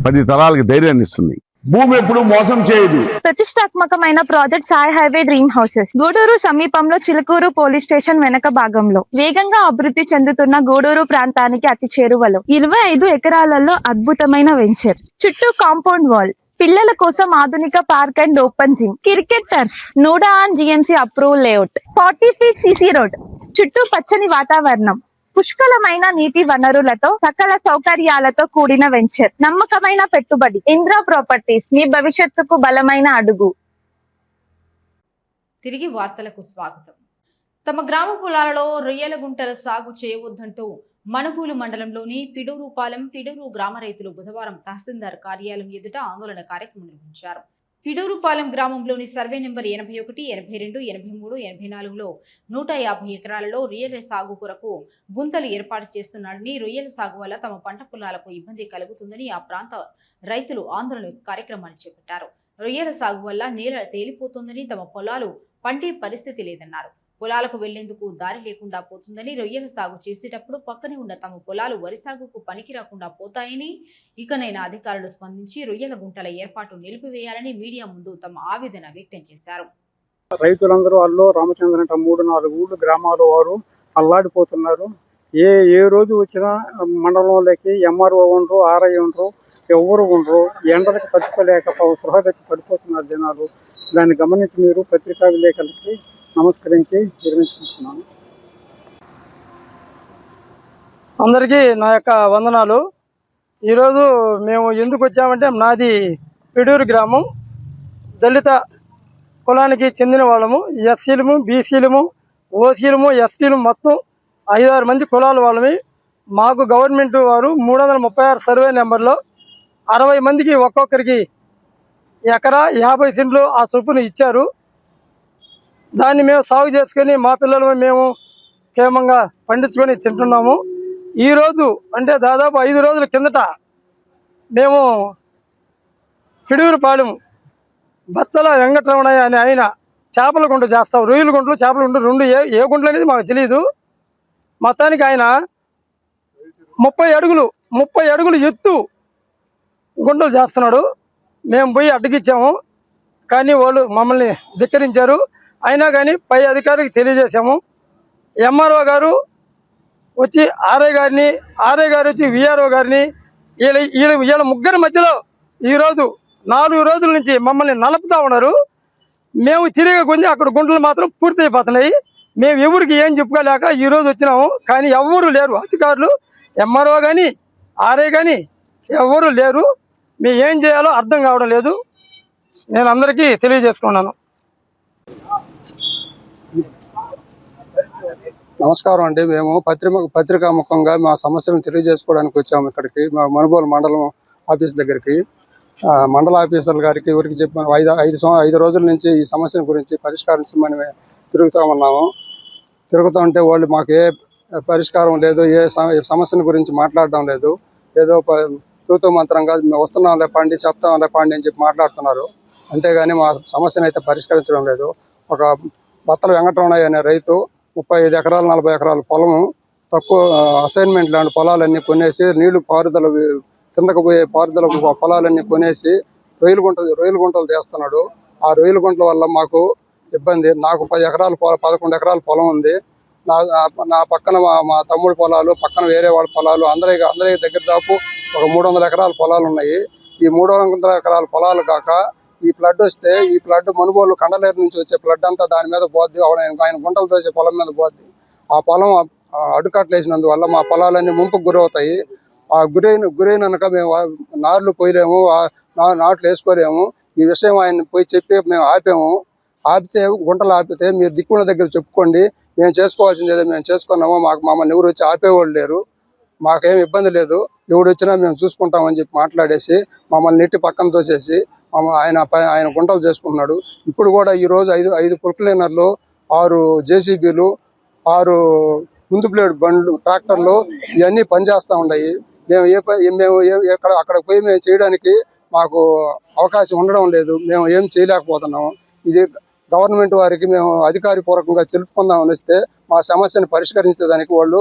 10 తరాలకు ధైర్యాన్ని ఇస్తుంది. భూమి ఎప్పుడు మోసం చేయదు. ప్రతిష్టాత్మకమైన project Sai highway dream houses Gudur సమీపంలో చిలుకూరు పోలీస్ స్టేషన్ వెనక భాగంలో వేగంగా అభివృద్ధి చెందుతున్న గూడూరు ప్రాంతానికి అతి చేరువలో 25 ఎకరాలలో అద్భుతమైన వెంచర్. చుట్టూ కాంపౌండ్ వాల్, పిల్లల కోసం ఆధునిక park and open gym, cricket turf, NUDA and GMC approve layout, 40 feet CC road, చుట్టూ పచ్చని వాతావరణం, పుష్కలమైన నీటి వనరులతో సకల సౌకర్యాలతో కూడిన వెంచర్. నమ్మకమైన పెట్టుబడి. ఇంద్ర ప్రాపర్టీస్, మీ భవిష్యత్తుకు బలమైన అడుగు. తిరిగి వార్తలకు స్వాగతం. తమ గ్రామ పొలాలలో రొయ్యల గుంటల సాగు చేయవద్దంటూ మనుబోలు మండలంలోని పిడూరుపాలెం, పిడూరు గ్రామ రైతులు బుధవారం తహసీల్దార్ కార్యాలయం ఎదుట ఆందోళన కార్యక్రమం నిర్వహించారు. పిడూరుపాలెం గ్రామంలోని సర్వే నెంబర్ 81, 82, 83, 84లో 150 ఎకరాలలో రొయ్యల సాగు కొరకు గుంతలు ఏర్పాటు చేస్తున్నాడని, రొయ్యల సాగు వల్ల తమ పంట పొలాలకు ఇబ్బంది కలుగుతుందని ఆ ప్రాంత రైతులు ఆందోళన కార్యక్రమాన్ని చేపట్టారు. రొయ్యల సాగు వల్ల నేల తేలిపోతుందని, తమ పొలాలు పండే పరిస్థితి లేదన్నారు. పొలాలకు వెళ్లేందుకు దారి లేకుండా పోతుందని, రొయ్యల సాగు చేసేటప్పుడు పక్కనే ఉన్న తమ పొలాలు వరి సాగుకు పనికి రాకుండా పోతాయని, ఇకనైనా అధికారులు స్పందించి రొయ్యల గుంటల ఏర్పాటు నిలిపివేయాలని మీడియా ముందు తమ ఆవేదన వ్యక్తం చేశారు. రైతులందరూ అల్లో రామచంద్ర 3-4 ఊళ్ళు గ్రామాల వారు అల్లాడిపోతున్నారు. ఏ రోజు వచ్చినా మండలంలోకి ఎంఆర్ఓ ఉండరు, ఆర్ఐ ఉండరు, ఎవరు ఉండరు. ఎండలకు తట్టుకోలేక సృహదకి పడిపోతున్నారు జనాలు. దాన్ని గమనించి మీరు పత్రికా విలేకరులకి నమస్కరించి నిర్మించుకుంటున్నాను. అందరికీ నా యొక్క వందనాలు. ఈరోజు మేము ఎందుకు వచ్చామంటే, నాది పిడూరు గ్రామం, దళిత కులానికి చెందిన వాళ్ళము. ఎస్సీలము, బీసీలము, ఓసీలము, ఎస్టీలు మొత్తం 5-6 మంది కులాల వాళ్ళమి. మాకు గవర్నమెంట్ వారు 336 సర్వే నెంబర్లో 60 మందికి ఒక్కొక్కరికి ఎకరా 50 సెంట్లు ఆ చొప్పున ఇచ్చారు. దాన్ని మేము సాగు చేసుకొని మా పిల్లలు మేము క్షేమంగా పండించుకొని తింటున్నాము. ఈరోజు అంటే దాదాపు 5 రోజుల కిందట మేము పిడూరుపాలెం బత్తల వెంకటరమణయ్య అనే ఆయన చేపల గుంట చేస్తాం. రొయ్యల గుంటలు, చేపల గుంట రెండు ఏ గుంటలు అనేది మాకు తెలియదు. మొత్తానికి ఆయన 30 అడుగులు ఎత్తు గుంటలు చేస్తున్నాడు. మేము పోయి అడ్డగిచ్చాము, కానీ వాళ్ళు మమ్మల్ని ధిక్కరించారు. అయినా కానీ పై అధికారికి తెలియజేశాము. ఎంఆర్ఓ గారు వచ్చి ఆర్ఐ గారు వచ్చి విఆర్ఓ గారిని వీళ్ళ ముగ్గురి మధ్యలో ఈరోజు 4 రోజుల నుంచి మమ్మల్ని నలుపుతా ఉన్నారు. మేము తిరిగి కొంచెం అక్కడ గుంటలు మాత్రం పూర్తయిపోతున్నాయి. మేము ఎవరికి ఏం చెప్పుకోలేక ఈరోజు వచ్చినాము. కానీ ఎవరు లేరు, అధికారులు ఎంఆర్ఓ కానీ ఆర్ఐ కానీ ఎవరు లేరు. మేము ఏం చేయాలో అర్థం కావడం లేదు. నేను అందరికీ తెలియజేసుకున్నాను. నమస్కారం అండి. మేము పత్రికాముఖంగా మా సమస్యలను తెలియజేసుకోవడానికి వచ్చాము ఇక్కడికి, మా మనుబోలు మండలం ఆఫీస్ దగ్గరికి. మండల ఆఫీసర్ గారికి ఎవరికి చెప్పాను 5 రోజుల నుంచి ఈ సమస్యల గురించి పరిష్కరించమని తిరుగుతామన్నాము. తిరుగుతూ ఉంటే వాళ్ళు మాకు ఏ పరిష్కారం లేదు, ఏ సమస్యల గురించి మాట్లాడడం లేదు. ఏదో తూతూ మంత్రంగా వస్తున్నాం లేపండి, చెప్తాం లేపండి అని చెప్పి మాట్లాడుతున్నారు. అంతేగాని మా సమస్యను అయితే పరిష్కరించడం లేదు. ఒక బత్తల వెంకటరమణయ్య అనే రైతు 35 ఎకరాలు 40 ఎకరాల పొలము తక్కువ అసైన్మెంట్ లాంటి పొలాలన్నీ కొనేసి నీళ్లు పారుదల కిందకు పోయే పారుదల పొలాలన్నీ కొనేసి రొయ్యలు గుంటలు చేస్తున్నాడు. ఆ రొయ్యల గుంటల వల్ల మాకు ఇబ్బంది. నాకు 10 ఎకరాల 11 ఎకరాల పొలం ఉంది. నా పక్కన మా తమ్ముడి పొలాలు, పక్కన వేరే వాళ్ళ పొలాలు అందరి దగ్గర దాపు ఒక 300 ఎకరాల పొలాలు ఉన్నాయి. ఈ 300 ఎకరాల పొలాలు కాక ఈ ఫ్లడ్ వస్తే ఈ ఫ్లడ్ మనుబోలు కండలేరు నుంచి వచ్చే ఫ్లడ్ అంతా దాని మీద పోద్ది. ఆయన గుంటలు తోసే పొలం మీద పోద్ది. ఆ పొలం అడ్డుకట్టలేసినందువల్ల మా పొలాలన్నీ ముంపుకు గురవుతాయి. ఆ గురైనక మేము నార్లు పోయలేము, నాట్లు వేసుకోలేము. ఈ విషయం ఆయన పోయి చెప్పి మేము ఆపితే గుంటలు ఆపితే మీరు దిక్కున్న దగ్గర చెప్పుకోండి, మేము చేసుకోవాల్సింది ఏదో మేము చేసుకున్నాము, మమ్మల్ని ఎవరు వచ్చి ఆపేవాళ్ళు లేరు, మాకేం ఇబ్బంది లేదు, ఎవడు వచ్చినా మేము చూసుకుంటామని చెప్పి మాట్లాడేసి మమ్మల్ని నెట్టి పక్కన తోసేసి ఆయన గుంటలు చేసుకుంటున్నాడు. ఇప్పుడు కూడా ఈరోజు 5 ప్రొక్లైనర్లు, 6 జేసీబీలు, 6 ముందు ప్లేట్ బండ్లు, ట్రాక్టర్లు ఇవన్నీ పనిచేస్తూ ఉన్నాయి. మేము అక్కడికి పోయి మేము చేయడానికి మాకు అవకాశం ఉండడం లేదు. మేము ఏం చేయలేకపోతున్నాము. ఇది గవర్నమెంట్ వారికి మేము అధికారపూర్వకంగా తెలుపుకుందామని వస్తే మా సమస్యను పరిష్కరించడానికి వాళ్ళు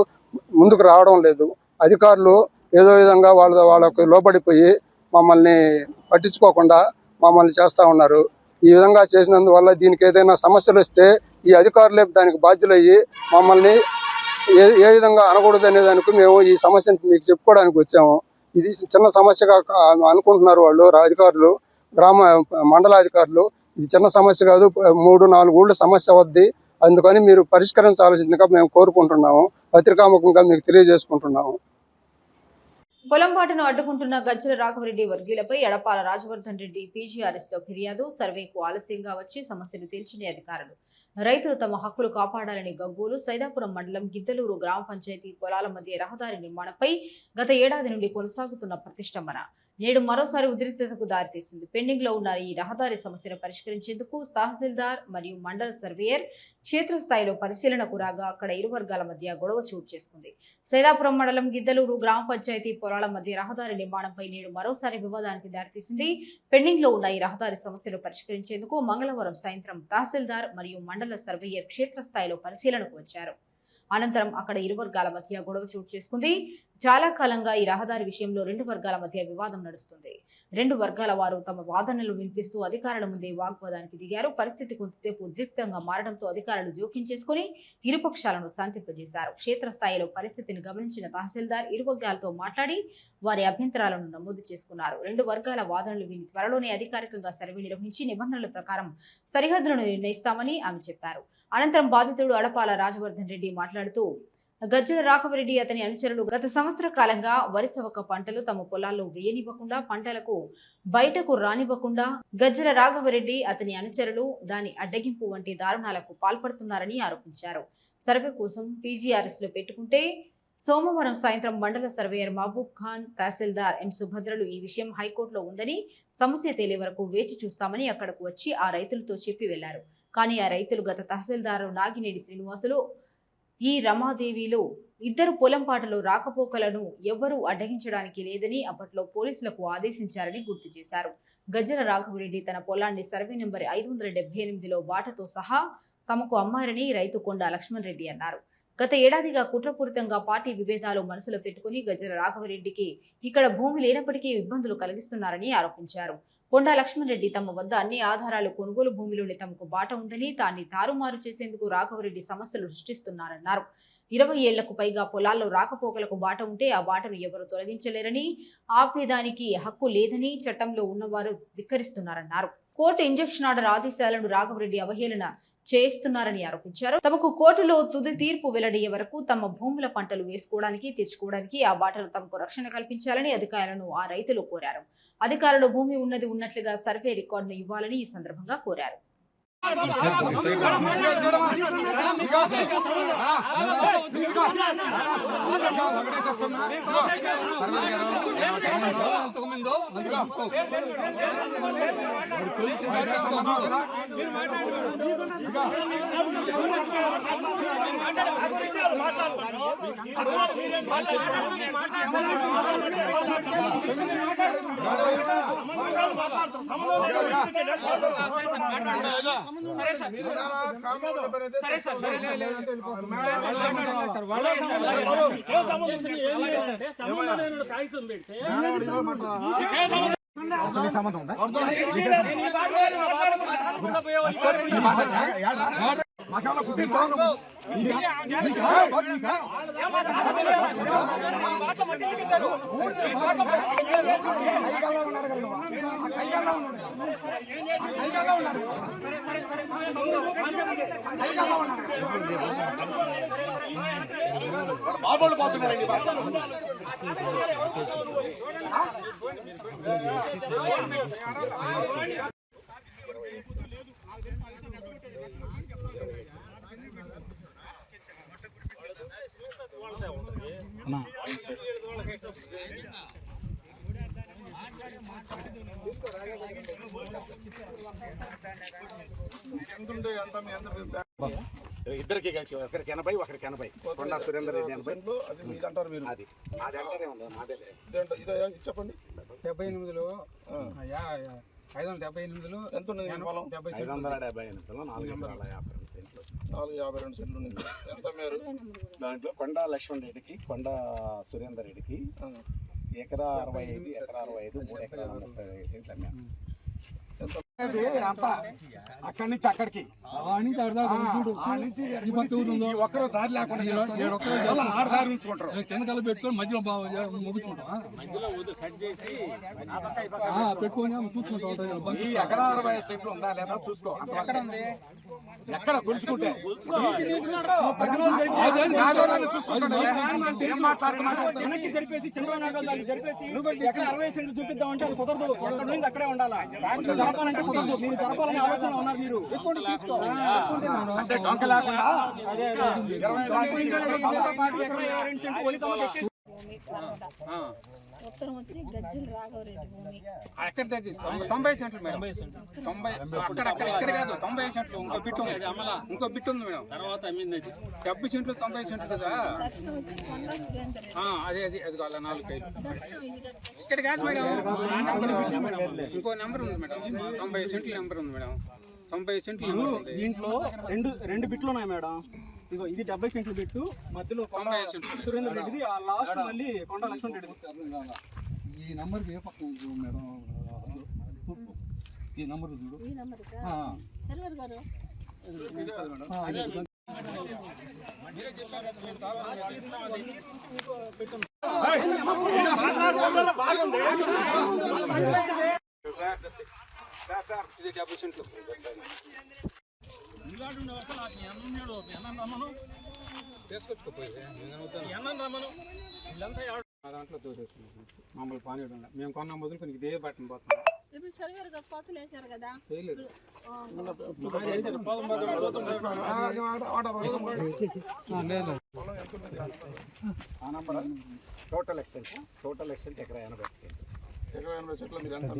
ముందుకు రావడం లేదు. అధికారులు ఏదో విధంగా వాళ్ళకు లోబడిపోయి మమ్మల్ని పట్టించుకోకుండా మమ్మల్ని చేస్తూ ఉన్నారు. ఈ విధంగా చేసినందువల్ల దీనికి ఏదైనా సమస్యలు వస్తే ఈ అధికారులే దానికి బాధ్యులయ్యి మమ్మల్ని ఏ విధంగా అనకూడదు అనే దానికి మేము ఈ సమస్యను మీకు చెప్పుకోవడానికి వచ్చాము. ఇది చిన్న సమస్యగా అనుకుంటున్నారు వాళ్ళు అధికారులు, మండలాధికారులు. ఇది చిన్న సమస్య కాదు, 3-4 ఊళ్ళ సమస్య వద్ది. అందుకని మీరు పరిష్కరించాల్సిందిగా మేము కోరుకుంటున్నాము. పత్రికాముఖంగా మీకు తెలియజేసుకుంటున్నాము. పొలంబాటును అడ్డుకుంటున్న గజ్జల రాఘవరెడ్డి వర్గీయులపై ఎడపాల రాజవర్ధన్ రెడ్డి పీజీఆర్ఎస్ లో ఫిర్యాదు. సర్వేకు ఆలస్యంగా వచ్చి సమస్యను తేల్చని అధికారులు. రైతులు తమ హక్కులు కాపాడాలని గగ్గోలు. సైదాపురం మండలం గిద్దలూరు గ్రామ పంచాయతీ పొలాల మధ్య రహదారి నిర్మాణంపై గత ఏడాది నుండి కొనసాగుతున్న ప్రతిష్టంభన నేడు మరోసారి ఉద్రిక్తతకు దారితీసింది. పెండింగ్ లో ఉన్న ఈ రహదారి సమస్యను పరిష్కరించేందుకు తహసీల్దార్ మరియు మండల సర్వేయర్ క్షేత్రస్థాయిలో పరిశీలనకు రాగా అక్కడ ఇరు వర్గాల మధ్య గొడవ చోటు చేసుకుంది. సైదాపురం మండలం గిద్దలూరు గ్రామ పంచాయతీ పొలాల మధ్య రహదారి నిర్మాణంపై నేడు మరోసారి వివాదానికి దారితీసింది. పెండింగ్ లో ఉన్న ఈ రహదారి సమస్యను పరిష్కరించేందుకు మంగళవారం సాయంత్రం తహసీల్దార్ మరియు మండల సర్వేయర్ క్షేత్రస్థాయిలో పరిశీలనకు వచ్చారు. అనంతరం అక్కడ ఇరు వర్గాల మధ్య గొడవ చోటు చేసుకుంది. చాలా కాలంగా ఈ రహదారి విషయంలో 2 వర్గాల మధ్య వివాదం నడుస్తుంది. 2 వర్గాల వారు తమ వాదనలు వినిపిస్తూ అధికారుల ముందే వాగ్వాదానికి దిగారు. పరిస్థితి కొంతసేపు ఉద్రిక్తంగా మారడంతో అధికారులు జోక్యం చేసుకుని ఇరుపక్షాలను శాంతింపజేశారు. క్షేత్రస్థాయిలో పరిస్థితిని గమనించిన తహసీల్దార్ ఇరు వర్గాలతో మాట్లాడి వారి అభ్యంతరాలను నమోదు చేసుకున్నారు. 2 వర్గాల వాదనలు విని త్వరలోనే అధికారికంగా సర్వే నిర్వహించి నిబంధనల ప్రకారం సరిహద్దులను నిర్ణయిస్తామని ఆమె చెప్పారు. అనంతరం బాధితుడు అడపాల రాజవర్ధన్ రెడ్డి మాట్లాడుతూ గజ్జల రాఘవరెడ్డి అతని అనుచరులు గత సంవత్సర కాలంగా వరి చవక పంటలు తమ పొలాల్లో వేయనివ్వకుండా పంటలకు బయటకు రానివ్వకుండా గజ్జల రాఘవరెడ్డి అతని అనుచరులు దాని అడ్డగింపు వంటి దారుణాలకు పాల్పడుతున్నారని ఆరోపించారు. సర్వే కోసం పీజీఆర్ఎస్ లో పెట్టుకుంటే సోమవారం సాయంత్రం మండల సర్వేయర్ మహబూబ్ ఖాన్, తహసీల్దార్ ఎం సుభద్రలు ఈ విషయం హైకోర్టులో ఉందని సమస్య తేలే వరకు వేచి చూస్తామని అక్కడకు వచ్చి ఆ రైతులతో చెప్పి వెళ్లారు. కానీ ఆ రైతులు గత తహసీల్దారు నాగినేడి శ్రీనివాసులు, ఈ రమాదేవిలో ఇద్దరు పొలంపాటలో రాకపోకలను ఎవ్వరూ అడ్డగించడానికి లేదని అప్పట్లో పోలీసులకు ఆదేశించారని గుర్తు చేశారు. గజ్జల రాఘవరెడ్డి తన పొలాన్ని సర్వే నెంబర్ 588లో బాటతో సహా తమకు అమ్మారని రైతు కొండ లక్ష్మణ్ రెడ్డి అన్నారు. గత ఏడాదిగా కుట్రపూరితంగా పార్టీ విభేదాలు మనసులో పెట్టుకుని గజ్జల రాఘవరెడ్డికి ఇక్కడ భూమి లేనప్పటికీ ఇబ్బందులు కలిగిస్తున్నారని ఆరోపించారు. కొండా లక్ష్మణరెడ్డి తమ వద్ద అన్ని ఆధారాలు కొనుగోలు భూమిలోని తమకు బాట ఉందని దాన్ని తారుమారు చేసేందుకు రాఘవరెడ్డి సమస్యలు సృష్టిస్తున్నారన్నారు. 20 ఏళ్లకు పైగా పొలాల్లో రాకపోకలకు బాట ఉంటే ఆ బాటను ఎవరు తొలగించలేరని, ఆపేదానికి హక్కు లేదని చట్టంలో ఉన్నవారు ధిక్కరిస్తున్నారన్నారు. కోర్టు ఇంజెక్షన్ ఆర్డర్ ఆదేశాలను రాఘవరెడ్డి అవహేళన చేస్తున్నారని ఆరోపించారు. తమకు కోర్టులో తుది తీర్పు వెల్లడయ్యే వరకు తమ భూముల పంటలు వేసుకోవడానికి తెచ్చుకోవడానికి ఆ బాటలు తమకు రక్షణ కల్పించాలని అధికారులను ఆ రైతులు కోరారు. అధికారులు భూమి ఉన్నది ఉన్నట్లుగా సర్వే రికార్డును ఇవ్వాలని ఈ సందర్భంగా కోరారు. బాబోళ్ళు పోతున్నారండి. ఇద్దరికి కలిసి ఒకరికి 80 ఒకరికి 80. కొండా సురేందర్ రెడ్డి 80. అది మీరు అంటారు, మీరు అది అంటారే ఉంది. మాదే చెప్పండి. 78లో 578లో ఎంత ఉన్నది పొలం? 578లో 452 సెంట్లు ఉంది. ఎంత మీరు దాంట్లో కొండా లక్ష్మణ్ రెడ్డికి, కొండా సురేందర్ రెడ్డికి ఎకరా 65, ఎకరా 65, 3 ఎకరాల 35 సెంట్లు అమ్మాను. అక్కడి నుంచి అక్కడికి ఒక్కరో దారి లేకుండా 6 దారి ఉంచుకుంటారు. కిందకల పెట్టుకొని మధ్యలో ముగించుకుంటాం, పెట్టుకొని చూసుకుంటాం. ఈ ఎకరా 60 సెంట్లు ఉందా లేదా చూసుకో. ఎక్కడ ఉంది? ఎక్కడ కొలుచుకుంటే వెనక్కి జరిపేసి చంద్రబాబు నాయుడు గారిని జరిపేసి ఎక్కడ 60 సెంట్లు చూపిద్దామంటే అది కుదరదు. ఎక్కడ నుండి అక్కడే ఉండాలా. జరపాలంటే కుదరదు. మీరు జరపాలనే ఆలోచన ఉన్నారు. మీరు అంటే డొంక లేకుండా ఉత్తరం వచ్చి గజ్జల రాఘవరెడ్డి భూమి. ఎక్కడ 90 సెంట్లు మేడం. 90 అక్కడ ఇక్కడ కాదు, 90 సెంట్లు. ఇంకో బిట్ ఉంది మేడం. తర్వాత 70 సెంట్లు 90 సెంట్లు కదా. దక్షిణం వచ్చి కొండా సురేందర్ రెడ్డి. అదే అది కాదు 4 ఇక్కడ కాదు మేడం. ఇంకో నెంబర్ ఉంది మేడం. 90 సెంట్ల నెంబర్ ఉంది మేడం. 90 సెంట్లు. దీంట్లో రెండు బిట్లు ఉన్నాయి మేడం. ఇగో ఇది 70 సెంట్లు బిట్టు, మధ్యలో సురేందర్ రెడ్డిది, ఆ లాస్ట్ మళ్ళీ కొండా లక్ష్మణ్ రెడ్డి. ఈ నంబర్ ఏ పక్క మేడం? ఈ నంబర్ చూడు. ఈ నంబర్ సర్వర్ గారు ఇది 70 సెంట్లు. దాంట్లో మామూలు పానీ మేము కొన్న మొదలు కొన్ని ఇదే బట్టను పోతున్నాం. ఇప్పుడు సర్వర్ గారు కోతలు వేశారు కదా. టోటల్ ఎక్స్టెంట్ ఎకరా 80 సెంట్లు. 80 సెంట్లు మీరు ఎంత?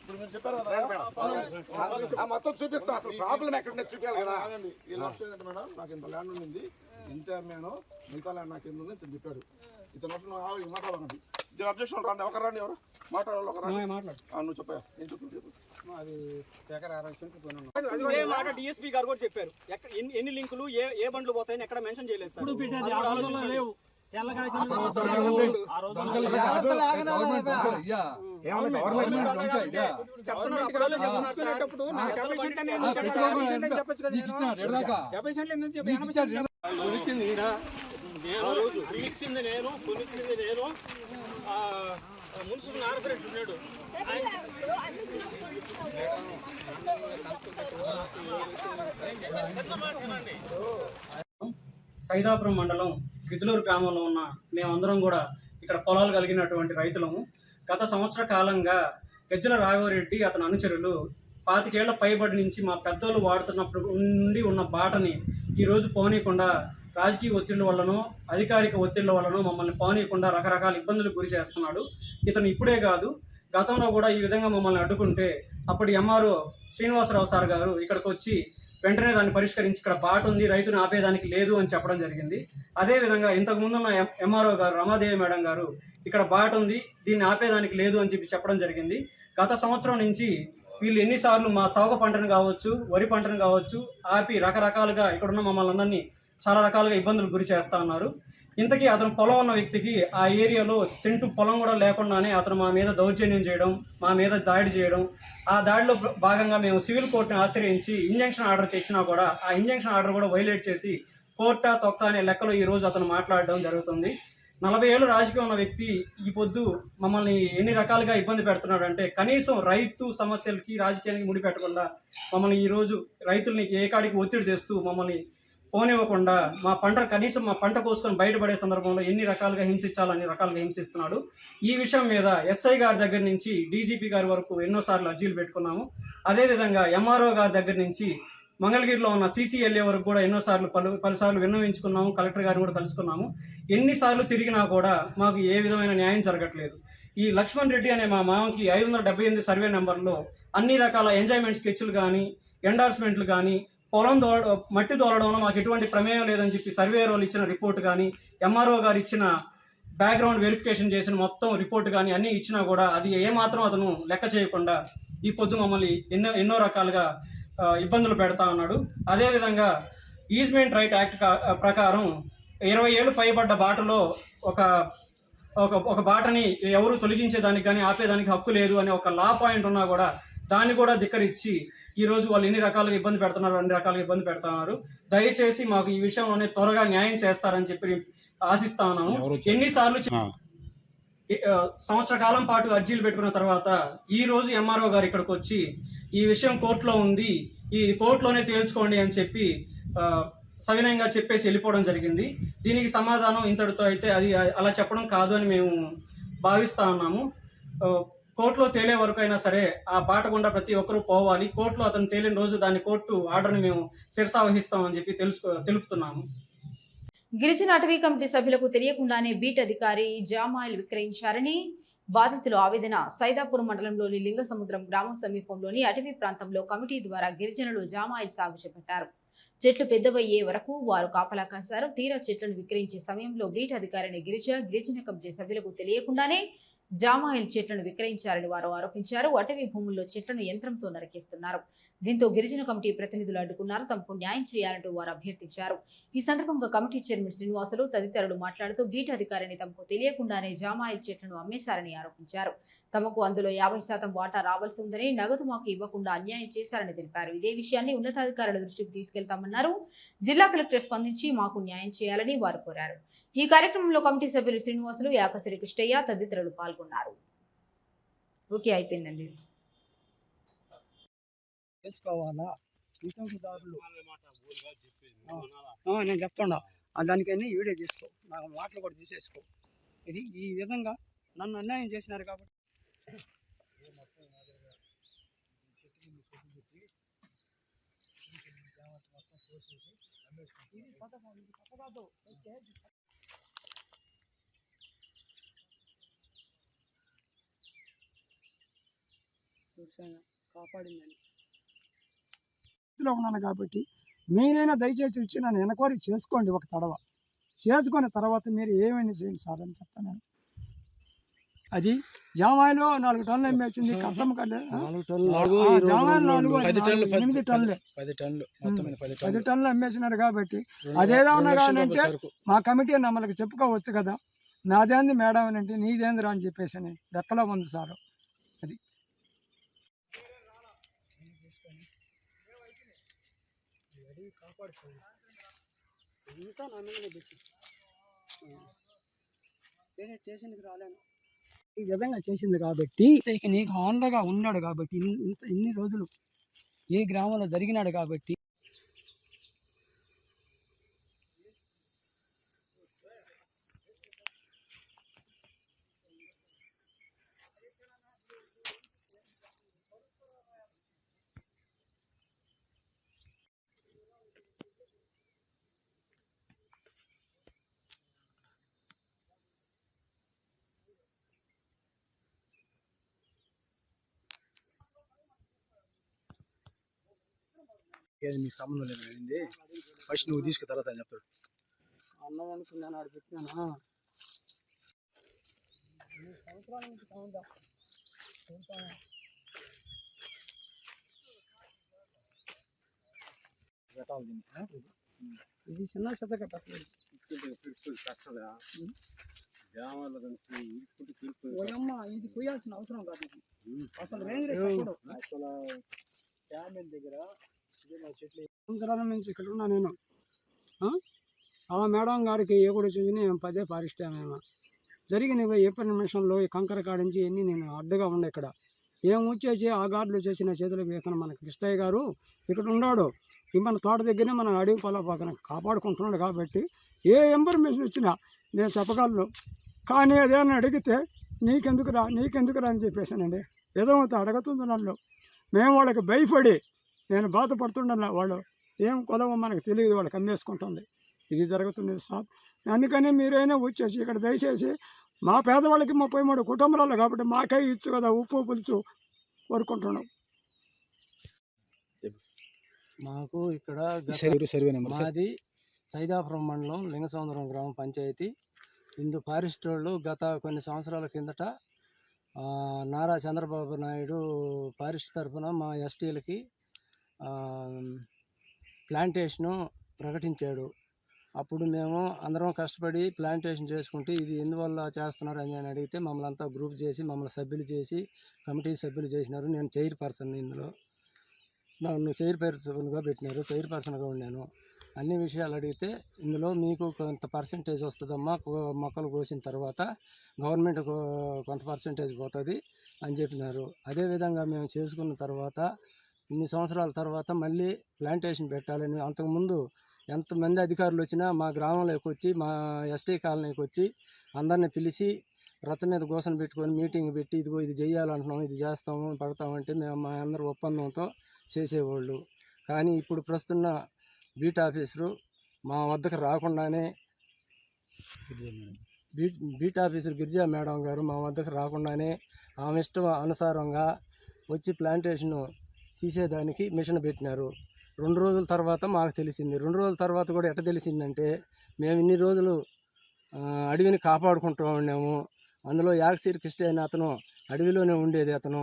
ఇప్పుడు మీరు చెప్పారు కదా మొత్తం చూపిస్తాం. అసలు ప్రాబ్లం ఎక్కడ చూపించాలి కదా. ఈ లక్ష్యం ఏంటంటే మేడం, నాకు ఇంత ల్యాండ్ ఉంది, ఇంత అమ్మాను, మిగతా ల్యాండ్ నాకు ఎందుకు ఇతను చెప్పాడు. ఇతను మాట్లాడాలండి. దీని అబ్జెక్షన్ రండి. ఒకరు రండి. ఎవరు మాట్లాడాలి? ఒక నువ్వు చెప్పా. ఏం చెప్పు. అది ఎకరా 60 సెంట్లు మాట డిఎస్పీ గారు కూడా చెప్పారు. ఎన్ని లింకులు ఏ బండ్లు పోతాయని ఎక్కడ మెన్షన్ చేయలేదు. సైదాపురం మండలం గిద్దలూరు గ్రామంలో ఉన్న మేమందరం కూడా ఇక్కడ పొలాలు కలిగినటువంటి రైతులము. గత సంవత్సర కాలంగా గజ్జల రాఘవరెడ్డి అతని అనుచరులు 25 ఏళ్ల పైబడి నుంచి మా పెద్దోళ్ళు వాడుతున్నప్పుడు నుండి ఉన్న బాటని ఈరోజు పోనీయకుండా రాజకీయ ఒత్తిళ్ల వల్లనో అధికారిక ఒత్తిళ్ల వల్లనో మమ్మల్ని పోనీయకుండా రకరకాల ఇబ్బందులకు గురి చేస్తున్నాడు. ఇతను ఇప్పుడే కాదు, గతంలో కూడా ఈ విధంగా మమ్మల్ని అడ్డుకుంటే అప్పటి ఎంఆర్ఓ శ్రీనివాసరావు సార్ గారు ఇక్కడికి వచ్చి వెంటనే దాన్ని పరిష్కరించి ఇక్కడ బాట ఉంది, రైతుని ఆపేదానికి లేదు అని చెప్పడం జరిగింది. అదేవిధంగా ఇంతకుముందున్న ఎంఆర్ఓ గారు రమాదేవి మేడం గారు ఇక్కడ బాట ఉంది, దీన్ని ఆపేదానికి లేదు అని చెప్పడం జరిగింది. గత సంవత్సరం నుంచి వీళ్ళు ఎన్నిసార్లు మా సాగు పంటను కావచ్చు, వరి పంటను కావచ్చు ఆపి రకరకాలుగా ఇక్కడున్న మమ్మల్ని అందరినీ చాలా రకాలుగా ఇబ్బందులు గురి చేస్తూ ఉన్నారు. ఇంతకీ అతను పొలం ఉన్న వ్యక్తికి ఆ ఏరియాలో సెంటు పొలం కూడా లేకుండానే అతను మా మీద దౌర్జన్యం చేయడం, మా మీద దాడి చేయడం, ఆ దాడిలో భాగంగా మేము సివిల్ కోర్టుని ఆశ్రయించి ఇంజంక్షన్ ఆర్డర్ తెచ్చినా కూడా ఆ ఇంజంక్షన్ ఆర్డర్ కూడా వైలేట్ చేసి కోర్టా తొక్క అనే లెక్కలో ఈరోజు అతను మాట్లాడడం జరుగుతుంది. 40 ఏళ్ళు రాజకీయం ఉన్న వ్యక్తి ఈ పొద్దు మమ్మల్ని ఎన్ని రకాలుగా ఇబ్బంది పెడుతున్నాడు అంటే, కనీసం రైతు సమస్యలకి రాజకీయానికి ముడిపెట్టకుండా మమ్మల్ని ఈరోజు రైతుల్ని ఏకాడికి ఒత్తిడి చేస్తూ మమ్మల్ని పోనివ్వకుండా మా పంట కోసుకొని బయటపడే సందర్భంలో ఎన్ని రకాలుగా హింసించాలో అన్ని రకాలుగా హింసిస్తున్నాడు. ఈ విషయం మీద ఎస్ఐ గారి దగ్గర నుంచి డీజీపీ గారి వరకు ఎన్నోసార్లు అర్జీలు పెట్టుకున్నాము. అదేవిధంగా ఎంఆర్ఓ గారి దగ్గర నుంచి మంగళగిరిలో ఉన్న CCLA వరకు కూడా ఎన్నోసార్లు పలుసార్లు విన్నవించుకున్నాము. కలెక్టర్ గారిని కూడా కలుసుకున్నాము. ఎన్నిసార్లు తిరిగినా కూడా మాకు ఏ విధమైన న్యాయం జరగట్లేదు. ఈ లక్ష్మణ్ రెడ్డి అనే మా మామకి 578 సర్వే నెంబర్లో అన్ని రకాల ఎంజాయ్మెంట్ స్కెచ్లు కానీ ఎండార్స్మెంట్లు కానీ పొలం మట్టి దోలడంలో మాకు ఎటువంటి ప్రమేయం లేదని చెప్పి సర్వే రోల్ ఇచ్చిన రిపోర్ట్ కానీ ఎంఆర్ఓ గారు ఇచ్చిన బ్యాక్గ్రౌండ్ వెరిఫికేషన్ చేసిన మొత్తం రిపోర్ట్ కానీ అన్నీ ఇచ్చినా కూడా అది ఏమాత్రం అతను లెక్క చేయకుండా ఈ పొద్దు మమ్మల్ని ఎన్నో రకాలుగా ఇబ్బందులు పెడతా ఉన్నాడు. అదేవిధంగా ఈజ్మెంట్ రైట్ యాక్ట్ ప్రకారం 20 ఏళ్ళు పైబడ్డ బాటలో ఒక బాటని ఎవరు తొలగించేదానికి కానీ ఆపేదానికి హక్కు లేదు అనే ఒక లా పాయింట్ ఉన్నా కూడా దాన్ని కూడా ధిక్కరించి ఈరోజు వాళ్ళు ఎన్ని రకాలుగా ఇబ్బంది పెడుతున్నారు, అన్ని రకాలుగా ఇబ్బంది పెడుతున్నారు. దయచేసి మాకు ఈ విషయంలోనే త్వరగా న్యాయం చేస్తారని చెప్పి ఆశిస్తా ఉన్నాము. ఎన్నిసార్లు సంవత్సర కాలం పాటు అర్జీలు పెట్టుకున్న తర్వాత ఈ రోజు ఎంఆర్ఓ గారు ఇక్కడికి వచ్చి ఈ విషయం కోర్టులో ఉంది, ఈ కోర్టులోనే తేల్చుకోండి అని చెప్పి సవినయంగా చెప్పేసి వెళ్ళిపోవడం జరిగింది. దీనికి సమాధానం ఇంతటితో అయితే అది అలా చెప్పడం కాదు అని మేము భావిస్తా ఉన్నాము. కోర్టులో తేలే వరకు అయినా సరే ఆ బాట గుండా ప్రతి ఒక్కరూ పోవాలి. కోర్టులో అతను తేలిన రోజు దాని కోర్టు ఆర్డర్ని మేము శిరసావహిస్తామని చెప్పి తెలుపుతున్నాము. గిరిజన అటవీ కమిటీ సభ్యులకు తెలియకుండానే బీట్ అధికారి జామాయిల్ విక్రయించారని బాధితులు ఆవేదన. సైదాపురం మండలంలోని లింగసముద్రం గ్రామం సమీపంలోని అటవీ ప్రాంతంలో కమిటీ ద్వారా గిరిజనులు జామాయిల్ సాగు చేపట్టారు. చెట్లు పెద్దవయ్యే వరకు వారు కాపలా కాశారు. తీరా చెట్లను విక్రయించే సమయంలో బీట్ అధికారిని గిరిజన కమిటీ సభ్యులకు తెలియకుండానే జామాయిల్ చెట్లను విక్రయించారని వారు ఆరోపించారు. అటవీ భూముల్లో చెట్లను యంత్రంతో నరికేస్తున్నారు. దీంతో గిరిజన కమిటీ ప్రతినిధులు అడ్డుకున్నారు. తమకు న్యాయం చేయాలంటూ వారు అభ్యర్థించారు. ఈ సందర్భంగా కమిటీ చైర్మన్ శ్రీనివాసులు తదితరులు మాట్లాడుతూ బీట్ అధికారిని తమకు తెలియకుండానే జామాయిల్ చెట్లను అమ్మేశారని ఆరోపించారు. తమకు అందులో 50% వాటా రావాల్సి ఉందని, నగదు మాకు ఇవ్వకుండా అన్యాయం చేశారని తెలిపారు. ఇదే విషయాన్ని ఉన్నతాధికారుల దృష్టికి తీసుకెళ్తామన్నారు. జిల్లా కలెక్టర్ స్పందించి మాకు న్యాయం చేయాలని వారు కోరారు. ఈ కార్యక్రమంలో కమిటీ సభ్యులు శ్రీనివాసులు, యాకసిరి కృష్ణయ్య తదితరులు పాల్గొన్నారు. ఓకే, అయిపోయిందండి. నేను చెప్తున్నా దానికని వీడియో తీసుకో, నాకు మాటలు కూడా తీసేసుకో. ఇది ఈ విధంగా నన్ను అన్యాయం చేసినారు కాబట్టి కాపాడిందని ఉన్నాను కాబట్టి మీరైనా దయచేసి వచ్చి నన్ను ఎన్క్వైరీ చేసుకోండి. ఒక తడవ చేసుకున్న తర్వాత మీరు ఏమైనా చేయండి సార్ అని చెప్తాను. అది జామాయిలో 4 టన్నులు అమ్మేసింది కష్టం కలే 4 టన్నులు జామాయిలు 8 టన్నులే 10 టన్నులు అమ్మేసినారు. కాబట్టి అదేదో ఉన్నా కావాలంటే మా కమిటీ మనకు చెప్పుకోవచ్చు కదా, నాదేంది మేడం అని అంటే నీదేందిరా అని చెప్పేసి అని లెక్కలో ఉంది సార్. అది ఇంత నా మీద పెట్టి వేరే స్టేషన్కి రాలేను ఈ విధంగా చేసింది కాబట్టి నీకు ఆండగా ఉన్నాడు కాబట్టి ఇన్ని రోజులు ఈ గ్రామంలో జరిగినాడు కాబట్టి మీకు సంబంధం లేదు వెళ్ళింది, ఫస్ట్ నువ్వు తీసుకు తర్వాత అని చెప్తాడు. అన్నం అనుకున్నాను ఆడ పెట్టినానా సంవత్సరాల నుంచి కావుదా ఇది చిన్న శతక పెట్టలేదు ఇది పోయాల్సిన అవసరం కాదు. అసలు రేంజ్ చెప్పడు. దగ్గర సంవత్సరాల నుంచి ఇక్కడ ఉన్నా నేను. ఆ మేడం గారికి ఏ కూడా చూసి మేము పదే పారిస్తామేమో జరిగినవి ఏప్రిల్ నిమిషంలో ఈ కంకర కాడించి ఎన్ని నేను అడ్డుగా ఉండే ఇక్కడ ఏం వచ్చేసి ఆ గార్డులు చేసిన చేతులకు వేతన మన కృష్ణయ్య గారు ఇక్కడ ఉన్నాడు. మన తోట దగ్గరే మన అడవి పొల పక్కన కాపాడుకుంటున్నాడు. కాబట్టి ఏ ఇన్ఫర్మేషన్ వచ్చినా నేను చెప్పగలను. కానీ అదేమన్నా అడిగితే నీకెందుకురా అని చెప్పేసానండి. ఎదవుతా అడుగుతుంది నన్ను. మేము వాళ్ళకి భయపడి నేను బాధపడుతుండలా. వాళ్ళు ఏం కొలవ మనకు తెలియదు, వాళ్ళకి అమ్మేసుకుంటుంది. ఇది జరుగుతుంది సార్. అందుకని మీరైనా వచ్చేసి ఇక్కడ దయచేసి మా పేదవాళ్ళకి 33 కుటుంబాలు కాబట్టి మాకే ఇచ్చు కదా ఉప్పు పులుసు కోరుకుంటున్నాం. మాకు ఇక్కడ మాది సైదాపురం మండలం లింగసముద్రం గ్రామ పంచాయతీ. ఇందు ఫారెస్ట్ వాళ్ళు గత కొన్ని సంవత్సరాల కిందట నారా చంద్రబాబు నాయుడు ఫారెస్ట్ తరఫున మా ఎస్టీలకి ప్లాంటేషను ప్రకటించాడు. అప్పుడు మేము అందరం కష్టపడి ప్లాంటేషన్ చేసుకుంటే ఇది ఎందువల్ల చేస్తున్నారు అని అడిగితే మమ్మల్ని అంతా గ్రూప్ చేసి మమ్మల్ని సభ్యులు చేసి కమిటీ సభ్యులు చేసినారు. నేను చైర్పర్సన్, ఇందులో నన్ను చైర్పర్సన్గా పెట్టినారు. చైర్పర్సన్గా ఉన్నాను. అన్ని విషయాలు అడిగితే ఇందులో మీకు కొంత పర్సెంటేజ్ వస్తుందమ్మా, మొక్కలు కోసిన తర్వాత గవర్నమెంట్ కొంత పర్సెంటేజ్ పోతుంది అని చెప్పినారు. అదేవిధంగా మేము చేసుకున్న తర్వాత ఇన్ని సంవత్సరాల తర్వాత మళ్ళీ ప్లాంటేషన్ పెట్టాలని అంతకుముందు ఎంతమంది అధికారులు వచ్చినా మా గ్రామంలోకి వచ్చి మా ఎస్టీ కాలనీకి వచ్చి అందరిని పిలిచి రచ్చ మీద గోసన పెట్టుకొని మీటింగ్ పెట్టి ఇదిగో ఇది చేయాలంటున్నాం, ఇది చేస్తాము పడతామంటే మేము మా అందరూ ఒప్పందంతో చేసేవాళ్ళు. కానీ ఇప్పుడు ప్రస్తున్న బీట్ ఆఫీసరు మా వద్దకు రాకుండానే బీట్ ఆఫీసర్ గిరిజా మేడం గారు మా వద్దకు రాకుండానే ఆమె ఇష్టం అనుసారంగా వచ్చి ప్లాంటేషన్ తీసేదానికి మిషన్ పెట్టినారు. 2 రోజుల తర్వాత మాకు తెలిసింది. 2 రోజుల తర్వాత కూడా ఎట్లా తెలిసిందంటే మేము ఇన్ని రోజులు అడవిని కాపాడుకుంటూ ఉన్నాము. అందులో యాక్సిర్ కృష్ణ అయిన అతను అడవిలోనే ఉండేది. అతను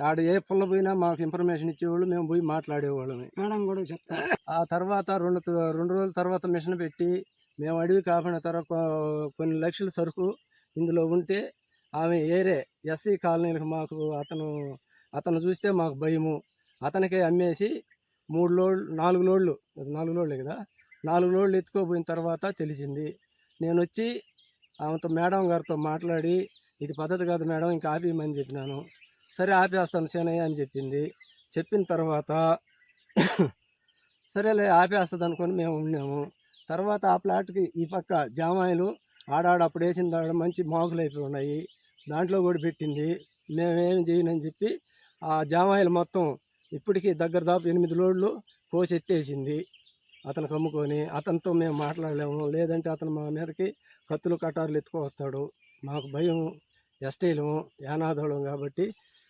ఆడ ఏ పుల్ల పోయినా మాకు ఇన్ఫర్మేషన్ ఇచ్చేవాళ్ళు, మేము పోయి మాట్లాడేవాళ్ళమే. మేడం కూడా చెప్తా. ఆ తర్వాత 2 రోజుల తర్వాత మిషన్ పెట్టి మేము అడవి కాపాడిన తర్వాత కొన్ని లక్షల సరుకు ఇందులో ఉంటే ఆమె ఏరే ఎస్సీ కాలనీలకు మాకు అతను చూస్తే మాకు భయము. అతనికే అమ్మేసి 4 లోడ్లే కదా, 4 లోడ్లు ఎత్తుకోపోయిన తర్వాత తెలిసింది. నేను వచ్చి ఆమెతో మేడం గారితో మాట్లాడి ఇది పద్ధతి కాదు మేడం, ఇంకా ఆపేయమని చెప్పినాను. సరే ఆపేస్తాను సేనయ్య అని చెప్పింది. చెప్పిన తర్వాత సరేలే ఆపేస్తుంది అనుకొని మేము ఉన్నాము. తర్వాత ఆ ప్లాట్కి ఈ పక్క జామాయిలు ఆడాడ అప్పుడు వేసిన దాడ మంచి మాకులు అయిపోయి ఉన్నాయి. దాంట్లో కూడా పెట్టింది. మేమేం చేయనని చెప్పి ఆ జామాయిలు మొత్తం ఇప్పటికీ దగ్గర దాపు 8 లోడ్లు కోసి ఎత్తేసింది. అతను కమ్ముకొని అతనితో మేము మాట్లాడలేము. లేదంటే అతను మా మీదకి కత్తులు కటార్లు ఎత్తుకొస్తాడు. మాకు భయం, ఎస్టీలము యానాదోళం కాబట్టి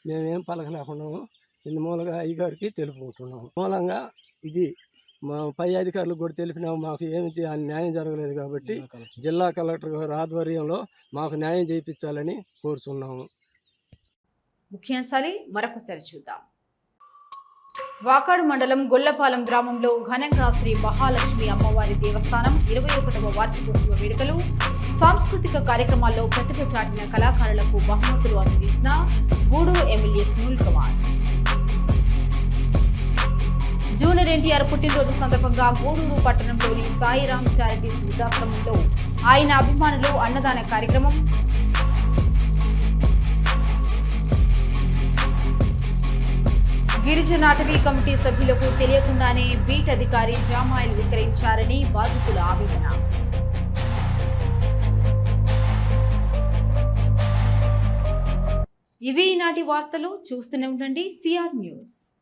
మేమేం పలకలేకున్నాము. ఇందు మూలంగా అయ్యగారికి తెలుపుకుంటున్నాము. మూలంగా ఇది మా పై అధికారులకు కూడా తెలిపినాము, మాకు ఏమి న్యాయం జరగలేదు కాబట్టి జిల్లా కలెక్టర్ గారి ఆధ్వర్యంలో మాకు న్యాయం చేయించాలని కోరుతున్నాము. ముఖ్యాంశాలు మరొకసారి చూద్దాం. వాకాడు మండలం గొల్లపాలెం గ్రామంలో ఘనంగా శ్రీ మహాలక్ష్మి అమ్మవారి దేవస్థానం 21వ వార్షికోత్సవ వేడుకలు. సాంస్కృతిక కార్యక్రమాల్లో ప్రతిభ చాటిన కళాకారులకు బహుమతులు అందజేసిన గూడూరు ఎమ్మెల్యే సునీల్ కుమార్. జూనియర్ ఎన్టీఆర్ పుట్టినరోజు సందర్భంగా గూడూరు పట్టణంలోని సాయిరాం చారిటీస్ వృద్ధాశ్రమంలో ఆయన అభిమానులు అన్నదాన కార్యక్రమం. గిరిజన అటవీ కమిటీ సభ్యులకు తెలియకుండానే బీట్ అధికారి జామాయిల్ విక్రయించారని బాధితుల ఆవేదన. ఇవి ఈనాటి వార్తలు. చూస్తూనే ఉండండి సిఆర్ న్యూస్.